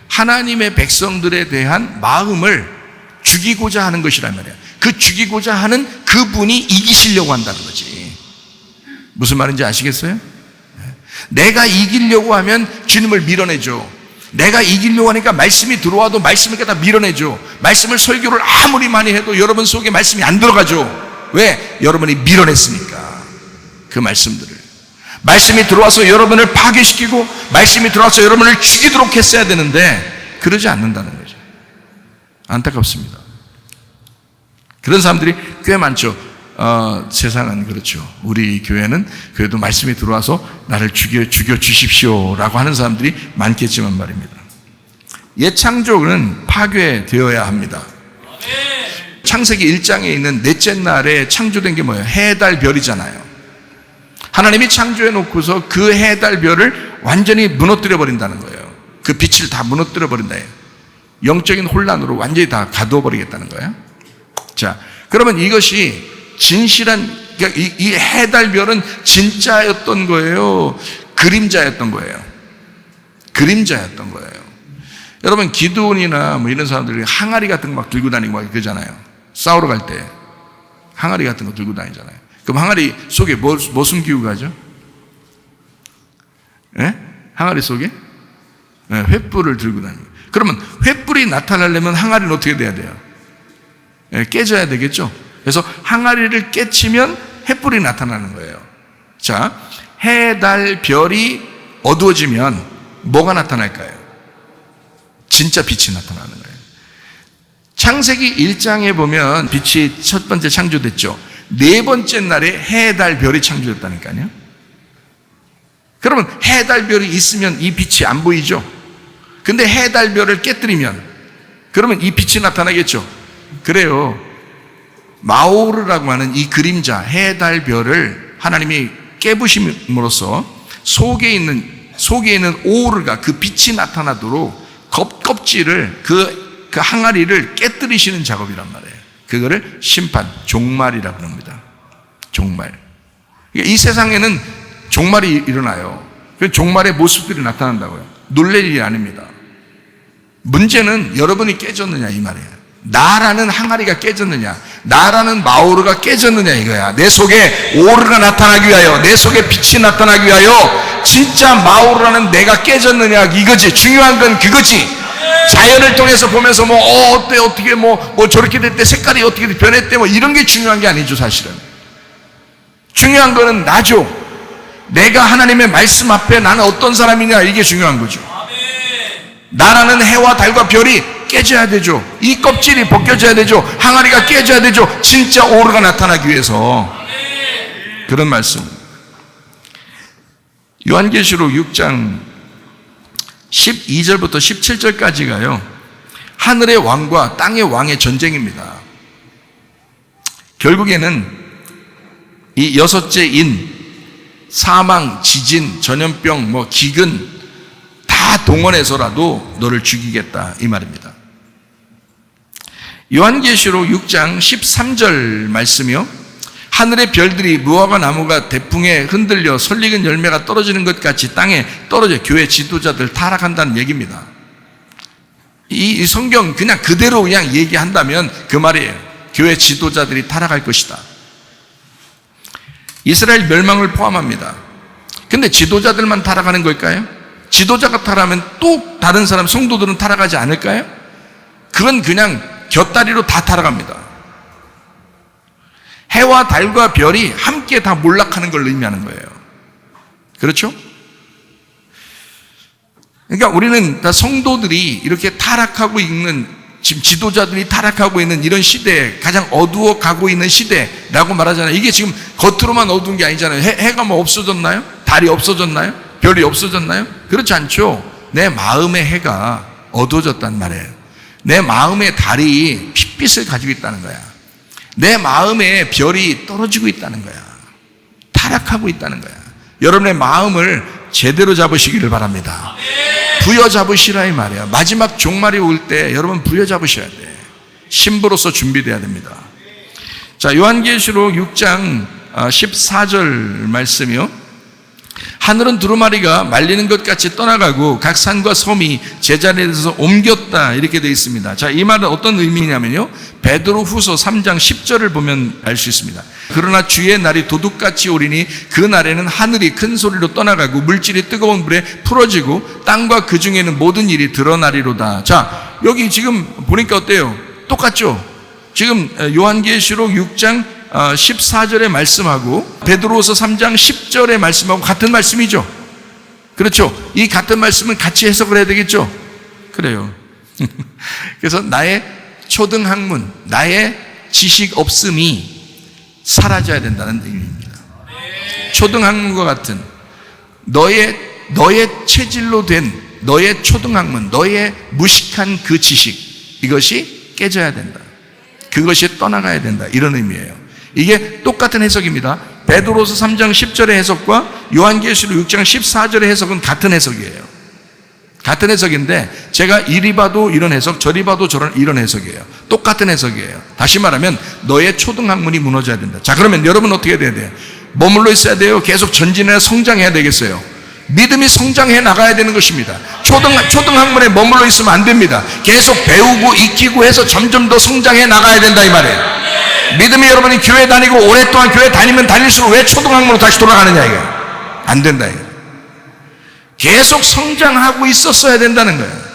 하나님의 백성들에 대한 마음을 죽이고자 하는 것이란 말이에요. 그 죽이고자 하는 그분이 이기시려고 한다는 거지. 무슨 말인지 아시겠어요? 내가 이기려고 하면 주님을 밀어내죠. 내가 이기려고 하니까 말씀이 들어와도 말씀을 갖다 밀어내죠. 말씀을 설교를 아무리 많이 해도 여러분 속에 말씀이 안 들어가죠. 왜? 여러분이 밀어냈으니까. 그 말씀들을. 말씀이 들어와서 여러분을 파괴시키고 말씀이 들어와서 여러분을 죽이도록 했어야 되는데 그러지 않는다는 거죠. 안타깝습니다. 그런 사람들이 꽤 많죠. 세상은 그렇죠. 우리 교회는 그래도 말씀이 들어와서 나를 죽여 주십시오라고 하는 사람들이 많겠지만 말입니다. 옛 창조는 파괴되어야 합니다. 창세기 1장에 있는 넷째 날에 창조된 게 뭐예요? 해, 달, 별이잖아요. 하나님이 창조해 놓고서 그 해, 달, 별을 완전히 무너뜨려 버린다는 거예요. 그 빛을 다 무너뜨려 버린다. 영적인 혼란으로 완전히 다 가두어 버리겠다는 거예요. 자, 그러면 이것이 진실한, 그러니까 이 해, 달, 별은 진짜였던 거예요? 그림자였던 거예요? 그림자였던 거예요. 여러분, 기드온이나 뭐 이런 사람들이 항아리 같은 거 막 들고 다니고 막 그러잖아요. 싸우러 갈 때 항아리 같은 거 들고 다니잖아요. 그럼 항아리 속에 뭐 숨기고 가죠? 예? 항아리 속에? 예, 횃불을 들고 다니고. 그러면 횃불이 나타나려면 항아리는 어떻게 돼야 돼요? 예, 깨져야 되겠죠? 그래서 항아리를 깨치면 횃불이 나타나는 거예요. 자, 해, 달, 별이 어두워지면 뭐가 나타날까요? 진짜 빛이 나타나는 거예요. 창세기 1장에 보면 빛이 첫 번째 창조됐죠. 네 번째 날에 해, 달, 별이 창조됐다니까요. 그러면 해, 달, 별이 있으면 이 빛이 안 보이죠. 근데 해, 달, 별을 깨뜨리면 그러면 이 빛이 나타나겠죠. 그래요. 마오르라고 하는 이 그림자 해, 달, 별을 하나님이 깨부심으로써 속에 있는 오르가 그 빛이 나타나도록 껍질을 그 항아리를 깨뜨리시는 작업이란 말이에요. 그거를 심판, 종말이라고 합니다. 종말. 이 세상에는 종말이 일어나요. 그 종말의 모습들이 나타난다고요. 놀랄 일이 아닙니다. 문제는 여러분이 깨졌느냐 이 말이에요. 나라는 항아리가 깨졌느냐, 나라는 마오르가 깨졌느냐 이거야. 내 속에 오르가 나타나기 위하여, 내 속에 빛이 나타나기 위하여 진짜 마오르라는 내가 깨졌느냐 이거지. 중요한 건 그거지. 자연을 통해서 보면서 어떻게 저렇게 됐대, 색깔이 어떻게 변했대, 이런 게 중요한 게 아니죠. 사실은 중요한 거는 나죠. 내가 하나님의 말씀 앞에 나는 어떤 사람이냐, 이게 중요한 거죠. 나라는 해와 달과 별이 깨져야 되죠. 이 껍질이 벗겨져야 되죠. 항아리가 깨져야 되죠. 진짜 오르가 나타나기 위해서. 그런 말씀. 요한계시록 6장 12절부터 17절까지가요 하늘의 왕과 땅의 왕의 전쟁입니다. 결국에는 이 여섯째 인, 사망, 지진, 전염병, 기근 다 동원해서라도 너를 죽이겠다 이 말입니다. 요한계시록 6장 13절 말씀이요, 하늘의 별들이 무화과 나무가 대풍에 흔들려 설익은 열매가 떨어지는 것 같이 땅에 떨어져 교회 지도자들 타락한다는 얘기입니다. 이 성경 그냥 그대로 그냥 얘기한다면 그 말이에요. 교회 지도자들이 타락할 것이다. 이스라엘 멸망을 포함합니다. 근데 지도자들만 타락하는 걸까요? 지도자가 타락하면 또 다른 사람, 성도들은 타락하지 않을까요? 그건 그냥 곁다리로 다 타락합니다. 해와 달과 별이 함께 다 몰락하는 걸 의미하는 거예요. 그렇죠? 그러니까 우리는 다 성도들이 이렇게 타락하고 있는, 지금 지도자들이 타락하고 있는 이런 시대에, 가장 어두워 가고 있는 시대라고 말하잖아요. 이게 지금 겉으로만 어두운 게 아니잖아요. 해가 뭐 없어졌나요? 달이 없어졌나요? 별이 없어졌나요? 그렇지 않죠. 내 마음의 해가 어두워졌단 말이에요. 내 마음의 달이 핏빛을 가지고 있다는 거야. 내 마음의 별이 떨어지고 있다는 거야. 타락하고 있다는 거야. 여러분의 마음을 제대로 잡으시기를 바랍니다. 부여잡으시라 이 말이야. 마지막 종말이 올 때 여러분 부여잡으셔야 돼. 신부로서 준비돼야 됩니다. 자, 요한계시록 6장 14절 말씀이요. 하늘은 두루마리가 말리는 것 같이 떠나가고 각 산과 섬이 제자리에서 옮겼다, 이렇게 되어 있습니다. 자, 이 말은 어떤 의미냐면요, 베드로후서 3장 10절을 보면 알 수 있습니다. 그러나 주의 날이 도둑같이 오리니 그 날에는 하늘이 큰 소리로 떠나가고 물질이 뜨거운 불에 풀어지고 땅과 그 중에 있는 모든 일이 드러나리로다. 자, 여기 지금 보니까 어때요? 똑같죠? 지금 요한계시록 6장 14절의 말씀하고 베드로후서 3장 10절의 말씀하고 같은 말씀이죠. 그렇죠? 이 같은 말씀은 같이 해석을 해야 되겠죠? 그래요. 그래서 나의 초등학문, 나의 지식 없음이 사라져야 된다는 의미입니다. 초등학문과 같은 너의 체질로 된 너의 초등학문, 너의 무식한 그 지식, 이것이 깨져야 된다. 그것이 떠나가야 된다, 이런 의미예요. 이게 똑같은 해석입니다. 베드로서 3장 10절의 해석과 요한계시록 6장 14절의 해석은 같은 해석이에요. 같은 해석인데 제가 이리 봐도 이런 해석, 저리 봐도 이런 해석이에요. 똑같은 해석이에요. 다시 말하면 너의 초등학문이 무너져야 된다. 자, 그러면 여러분 어떻게 돼야 돼요? 머물러 있어야 돼요? 계속 전진해 성장해야 되겠어요? 믿음이 성장해 나가야 되는 것입니다. 초등학문에 머물러 있으면 안 됩니다. 계속 배우고 익히고 해서 점점 더 성장해 나가야 된다 이 말이에요. 믿음이 여러분이 교회 다니고 오랫동안 교회 다니면 다닐수록 왜 초등학문으로 다시 돌아가느냐, 이게 안 된다. 이게 계속 성장하고 있었어야 된다는 거예요.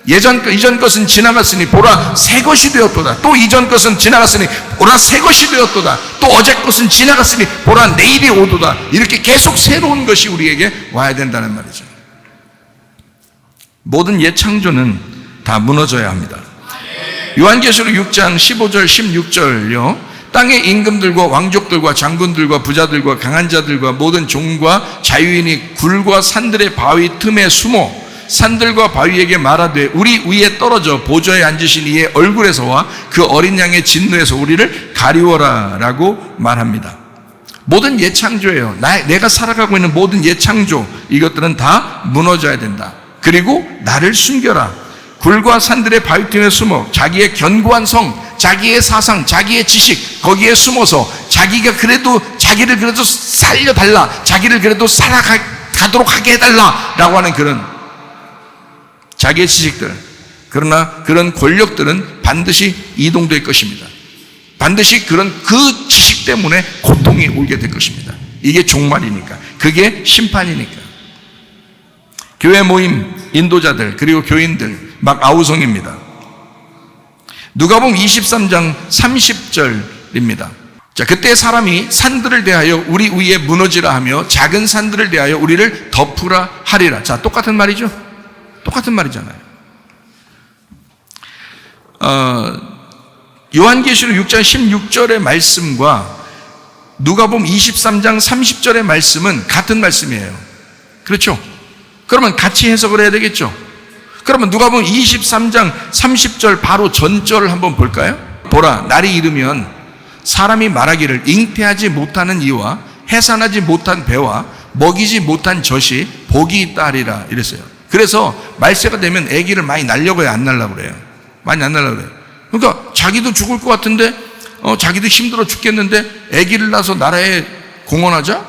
이전 것은 지나갔으니 보라 새 것이 되었도다. 또 이전 것은 지나갔으니 보라 새 것이 되었도다. 또 어제 것은 지나갔으니 보라 내일이 오도다. 이렇게 계속 새로운 것이 우리에게 와야 된다는 말이죠. 모든 옛 창조는 다 무너져야 합니다. 요한계시록 6장 15절 16절요. 땅의 임금들과 왕족들과 장군들과 부자들과 강한 자들과 모든 종과 자유인이 굴과 산들의 바위 틈에 숨어 산들과 바위에게 말하되 우리 위에 떨어져 보좌에 앉으신 이의 얼굴에서와 그 어린 양의 진노에서 우리를 가리워라 라고 말합니다. 모든 옛 창조예요. 내가 살아가고 있는 모든 옛 창조, 이것들은 다 무너져야 된다. 그리고 나를 숨겨라. 굴과 산들의 바위 틈에 숨어 자기의 견고한 성, 자기의 사상, 자기의 지식, 거기에 숨어서 자기를 그래도 살려달라, 자기를 그래도 살아가도록 하게 해달라 라고 하는 그런 자기의 지식들, 그러나 그런 권력들은 반드시 이동될 것입니다. 반드시 그 지식 때문에 고통이 오게 될 것입니다. 이게 종말이니까, 그게 심판이니까. 교회 모임 인도자들 그리고 교인들 막 아우성입니다. 누가복음 23장 30절입니다. 자, 그때 사람이 산들을 대하여 우리 위에 무너지라 하며 작은 산들을 대하여 우리를 덮으라 하리라. 자, 똑같은 말이죠. 똑같은 말이잖아요. 요한계시록 6장 16절의 말씀과 누가복음 23장 30절의 말씀은 같은 말씀이에요. 그렇죠? 그러면 같이 해석을 해야 되겠죠? 그러면 누가복음 23장 30절 바로 전절을 한번 볼까요? 보라, 날이 이르면 사람이 말하기를 잉태하지 못하는 이와 해산하지 못한 배와 먹이지 못한 젖이 복이 있다 하리라 이랬어요. 그래서 말세가 되면 아기를 많이 낳으려고 해요? 안 낳으려고 그래요? 많이 안 낳으려고 그래요. 그러니까 자기도 죽을 것 같은데 자기도 힘들어 죽겠는데 아기를 낳아서 나라에 공헌하자?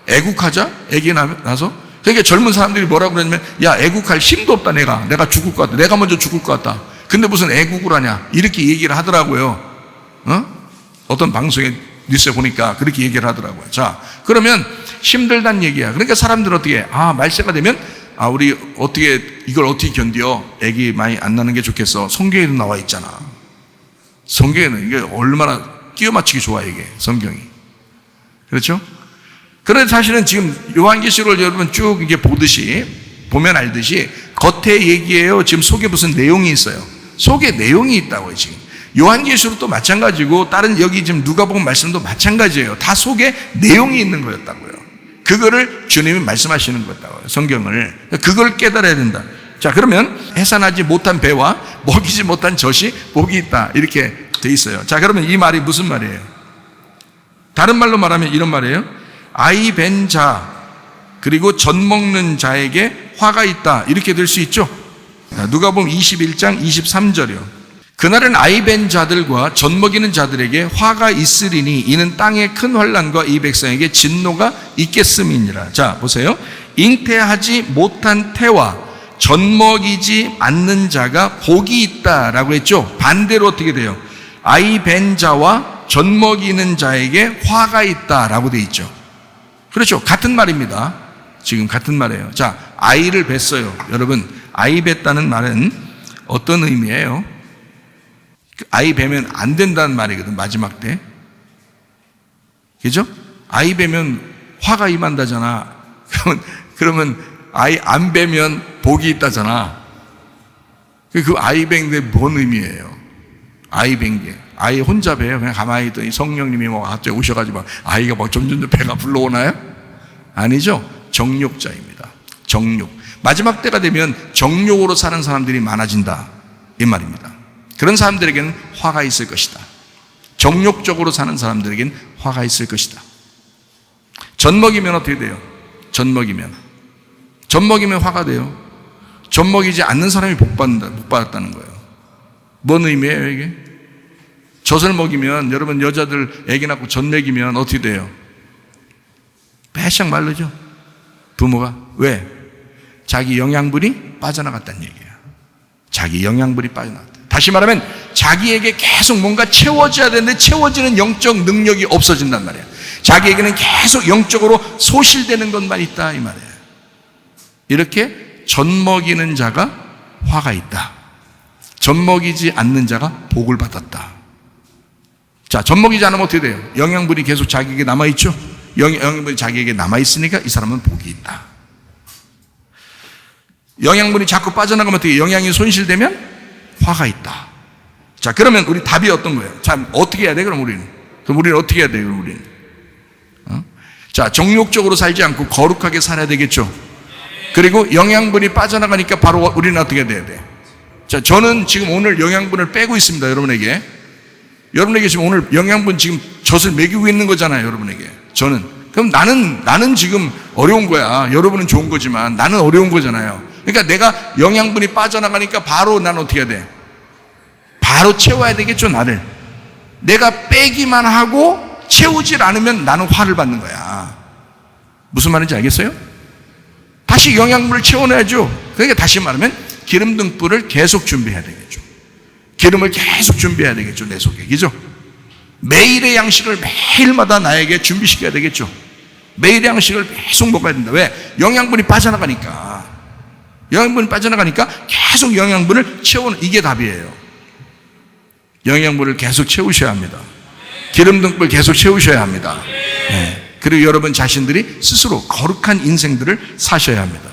애국하자? 아기 낳아서? 그러니까 젊은 사람들이 뭐라고 그러냐면, 야, 애국할 힘도 없다, 내가 죽을 것 같다. 내가 먼저 죽을 것 같다. 근데 무슨 애국을 하냐. 이렇게 얘기를 하더라고요. 어떤 방송에 뉴스에 보니까 그렇게 얘기를 하더라고요. 자, 그러면 힘들다는 얘기야. 그러니까 사람들은 어떻게 해? 말세가 되면, 우리 이걸 어떻게 견뎌? 애기 많이 안 나는 게 좋겠어. 성경에도 나와 있잖아. 성경에는 이게 얼마나 끼워 맞추기 좋아, 이게. 성경이. 그렇죠? 그런데 사실은 지금 요한계시록을 여러분 쭉 이게 보면 알듯이 겉에 얘기예요. 지금 속에 무슨 내용이 있어요. 속에 내용이 있다고요, 지금. 요한계시록도 마찬가지고 다른 여기 지금 누가복음 말씀도 마찬가지예요. 다 속에 내용이 있는 거였다고요. 그거를 주님이 말씀하시는 거였다고요. 성경을. 그걸 깨달아야 된다. 자, 그러면 해산하지 못한 배와 먹이지 못한 젖이 복이 있다. 이렇게 돼 있어요. 자, 그러면 이 말이 무슨 말이에요? 다른 말로 말하면 이런 말이에요. 아이 벤 자, 그리고 젖 먹는 자에게 화가 있다. 이렇게 될 수 있죠. 누가복음 21장 23절이요. 그날은 아이 벤 자들과 젖 먹이는 자들에게 화가 있으리니 이는 땅의 큰 환난과 이 백성에게 진노가 있겠음이니라. 자, 보세요. 잉태하지 못한 태와 젖 먹이지 않는 자가 복이 있다라고 했죠. 반대로 어떻게 돼요? 아이 벤 자와 젖 먹이는 자에게 화가 있다라고 돼 있죠. 그렇죠. 같은 말입니다. 지금 같은 말이에요. 자, 아이를 뱄어요. 여러분, 아이 뱄다는 말은 어떤 의미예요? 아이 뵈면 안 된다는 말이거든, 마지막 때. 그죠? 아이 뵈면 화가 임한다잖아. 그러면 아이 안 뵈면 복이 있다잖아. 그 아이 뵌 게 뭔 의미예요? 아이 뵌 게. 아이 혼자 뵈요. 그냥 가만히 있더니 성령님이 갑자기 오셔가지고 아이가 점점 배가 불러오나요? 아니죠. 정욕자입니다. 정욕. 마지막 때가 되면 정욕으로 사는 사람들이 많아진다. 이 말입니다. 그런 사람들에게는 화가 있을 것이다. 정욕적으로 사는 사람들에게는 화가 있을 것이다. 젖 먹이면 어떻게 돼요? 젖 먹이면 화가 돼요. 젖 먹이지 않는 사람이 못 받았다는 거예요. 뭔 의미예요, 이게? 젖을 먹이면, 여러분 여자들 애기 낳고 젖 먹이면 어떻게 돼요? 배싹 마르죠. 부모가. 왜? 자기 영양분이 빠져나갔다는 얘기예요. 자기 영양분이 빠져나갔다. 다시 말하면 자기에게 계속 뭔가 채워져야 되는데 채워지는 영적 능력이 없어진단 말이에요. 자기에게는 계속 영적으로 소실되는 것만 있다, 이 말이에요. 이렇게 젖 먹이는 자가 화가 있다. 젖 먹이지 않는 자가 복을 받았다. 자, 젖 먹이지 않으면 어떻게 돼요? 영양분이 계속 자기에게 남아있죠? 영양분이 자기에게 남아있으니까 이 사람은 복이 있다. 영양분이 자꾸 빠져나가면 어떻게 해요? 영양이 손실되면 화가 있다. 자, 그러면 우리 답이 어떤 거예요? 자, 어떻게 해야 돼, 그럼 우리는? 그럼 우리는 어떻게 해야 돼요, 그럼 우리는? 자, 정욕적으로 살지 않고 거룩하게 살아야 되겠죠? 그리고 영양분이 빠져나가니까 바로 우리는 어떻게 돼야 돼? 자, 저는 지금 오늘 영양분을 빼고 있습니다, 여러분에게. 여러분에게 지금 오늘 영양분 지금 젖을 먹이고 있는 거잖아요, 여러분에게. 저는. 그럼 나는 지금 어려운 거야. 여러분은 좋은 거지만 나는 어려운 거잖아요. 그러니까 내가 영양분이 빠져나가니까 바로 나는 어떻게 해야 돼? 바로 채워야 되겠죠, 나를. 내가 빼기만 하고 채우질 않으면 나는 화를 받는 거야. 무슨 말인지 알겠어요? 다시 영양분을 채워내야죠. 그러니까 다시 말하면 기름 등불을 계속 준비해야 되겠죠. 기름을 계속 준비해야 되겠죠, 내 속에. 그죠? 매일의 양식을 매일마다 나에게 준비시켜야 되겠죠. 매일의 양식을 계속 먹어야 된다. 왜? 영양분이 빠져나가니까. 영양분이 빠져나가니까 계속 영양분을 채우는, 이게 답이에요. 영양분을 계속 채우셔야 합니다. 기름 등불 계속 채우셔야 합니다. 네. 그리고 여러분 자신들이 스스로 거룩한 인생들을 사셔야 합니다.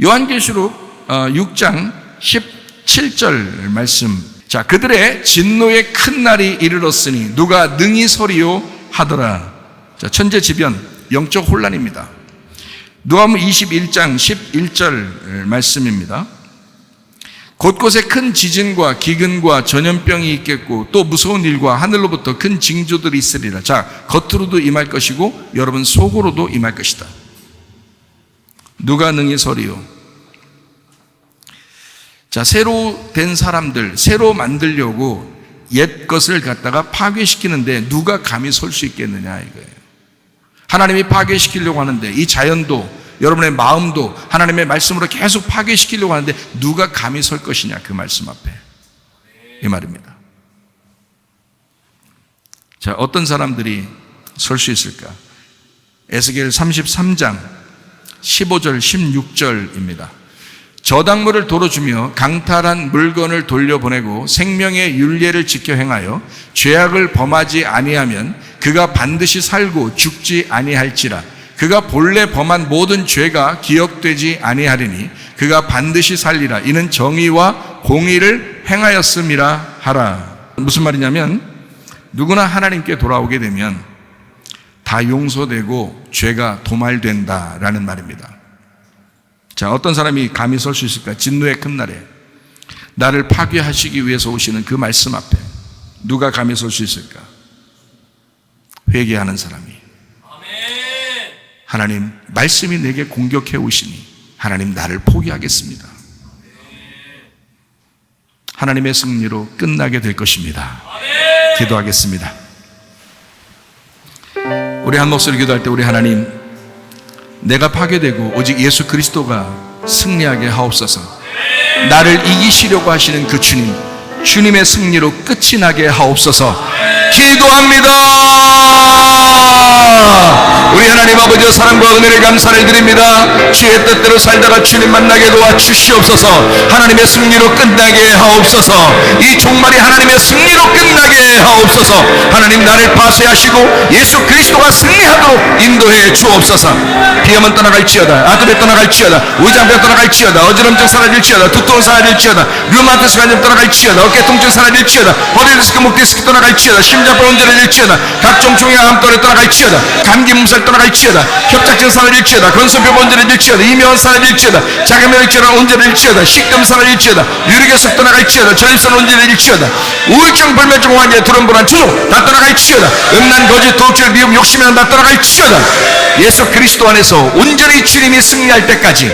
요한계시록 6장 17절 말씀. 자, 그들의 진노의 큰 날이 이르렀으니 누가 능히 서리요 하더라. 자, 천재지변, 영적 혼란입니다. 누가복음 21장 11절 말씀입니다. 곳곳에 큰 지진과 기근과 전염병이 있겠고 또 무서운 일과 하늘로부터 큰 징조들이 있으리라. 자, 겉으로도 임할 것이고 여러분 속으로도 임할 것이다. 누가 능히 서리요? 자, 새로 된 사람들, 새로 만들려고 옛 것을 갖다가 파괴시키는데 누가 감히 설 수 있겠느냐 이거예요. 하나님이 파괴시키려고 하는데 이 자연도 여러분의 마음도 하나님의 말씀으로 계속 파괴시키려고 하는데 누가 감히 설 것이냐, 그 말씀 앞에. 이 말입니다. 자, 어떤 사람들이 설 수 있을까? 에스겔 33장 15절 16절입니다. 저당물을 도로 주며 강탈한 물건을 돌려보내고 생명의 율례를 지켜 행하여 죄악을 범하지 아니하면 그가 반드시 살고 죽지 아니할지라. 그가 본래 범한 모든 죄가 기억되지 아니하리니 그가 반드시 살리라. 이는 정의와 공의를 행하였음이라 하라. 무슨 말이냐면 누구나 하나님께 돌아오게 되면 다 용서되고 죄가 도말된다라는 말입니다. 자, 어떤 사람이 감히 설 수 있을까? 진노의 큰 날에 나를 파괴하시기 위해서 오시는 그 말씀 앞에 누가 감히 설 수 있을까? 회개하는 사람이. 하나님, 말씀이 내게 공격해 오시니 하나님 나를 포기하겠습니다. 하나님의 승리로 끝나게 될 것입니다. 기도하겠습니다. 우리 한 목소리 기도할 때 우리 하나님, 내가 파괴되고 오직 예수 그리스도가 승리하게 하옵소서. 나를 이기시려고 하시는 그 주님, 주님의 승리로 끝이 나게 하옵소서. 기도합니다. 우리 하나님 아버지의 사랑과 은혜를 감사를 드립니다. 주의 뜻대로 살다가 주님 만나게 도와주시옵소서. 하나님의 승리로 끝나게 하옵소서. 이 종말이 하나님의 승리로 끝나게 하옵소서. 하나님, 나를 파쇄하시고 예수 그리스도가 승리하도록 인도해 주옵소서. 비염은 떠나갈지어다, 아토피 떠나갈지어다, 위장병 떠나갈지어다, 어지럼증 사라질지어다, 두통 사라질지어다, 류마티스 관절 떠나갈지어다, 어깨 통증 사라질지어다, 허리 디스크, 목 디스크 떠나갈지어다, 심장병 온전해질지어다, 각종 종양 암tor에 떠나갈지어다, 감기 몸살 떠나갈지어다, 협착증 사라질지어다, 건선병 온전해질지어다, 이명은 사라질지어다, 자가면역질환 온전해질지어다, 식금 사라질지어다, 유리결석 떠나갈지어다, 전립선 온전해질지어다, 우울증, 불면증, 환제, 두런불안, 투족 다 떠나갈지어다, 음란, 거짓, 도출, 미움, 욕심이란 다 떠나갈지어다. 예수 그리스도 안에서 온전히 주님이 승리할 때까지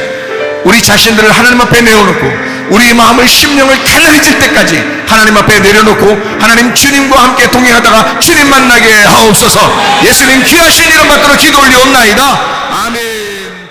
우리 자신들을 하나님 앞에 내어놓고 우리의 마음을, 심령을 가난해질 때까지 하나님 앞에 내려놓고 하나님 주님과 함께 동행하다가 주님 만나게 하옵소서. 예수님 귀하신 이름 받들어 기도 올리옵나이다. 아멘.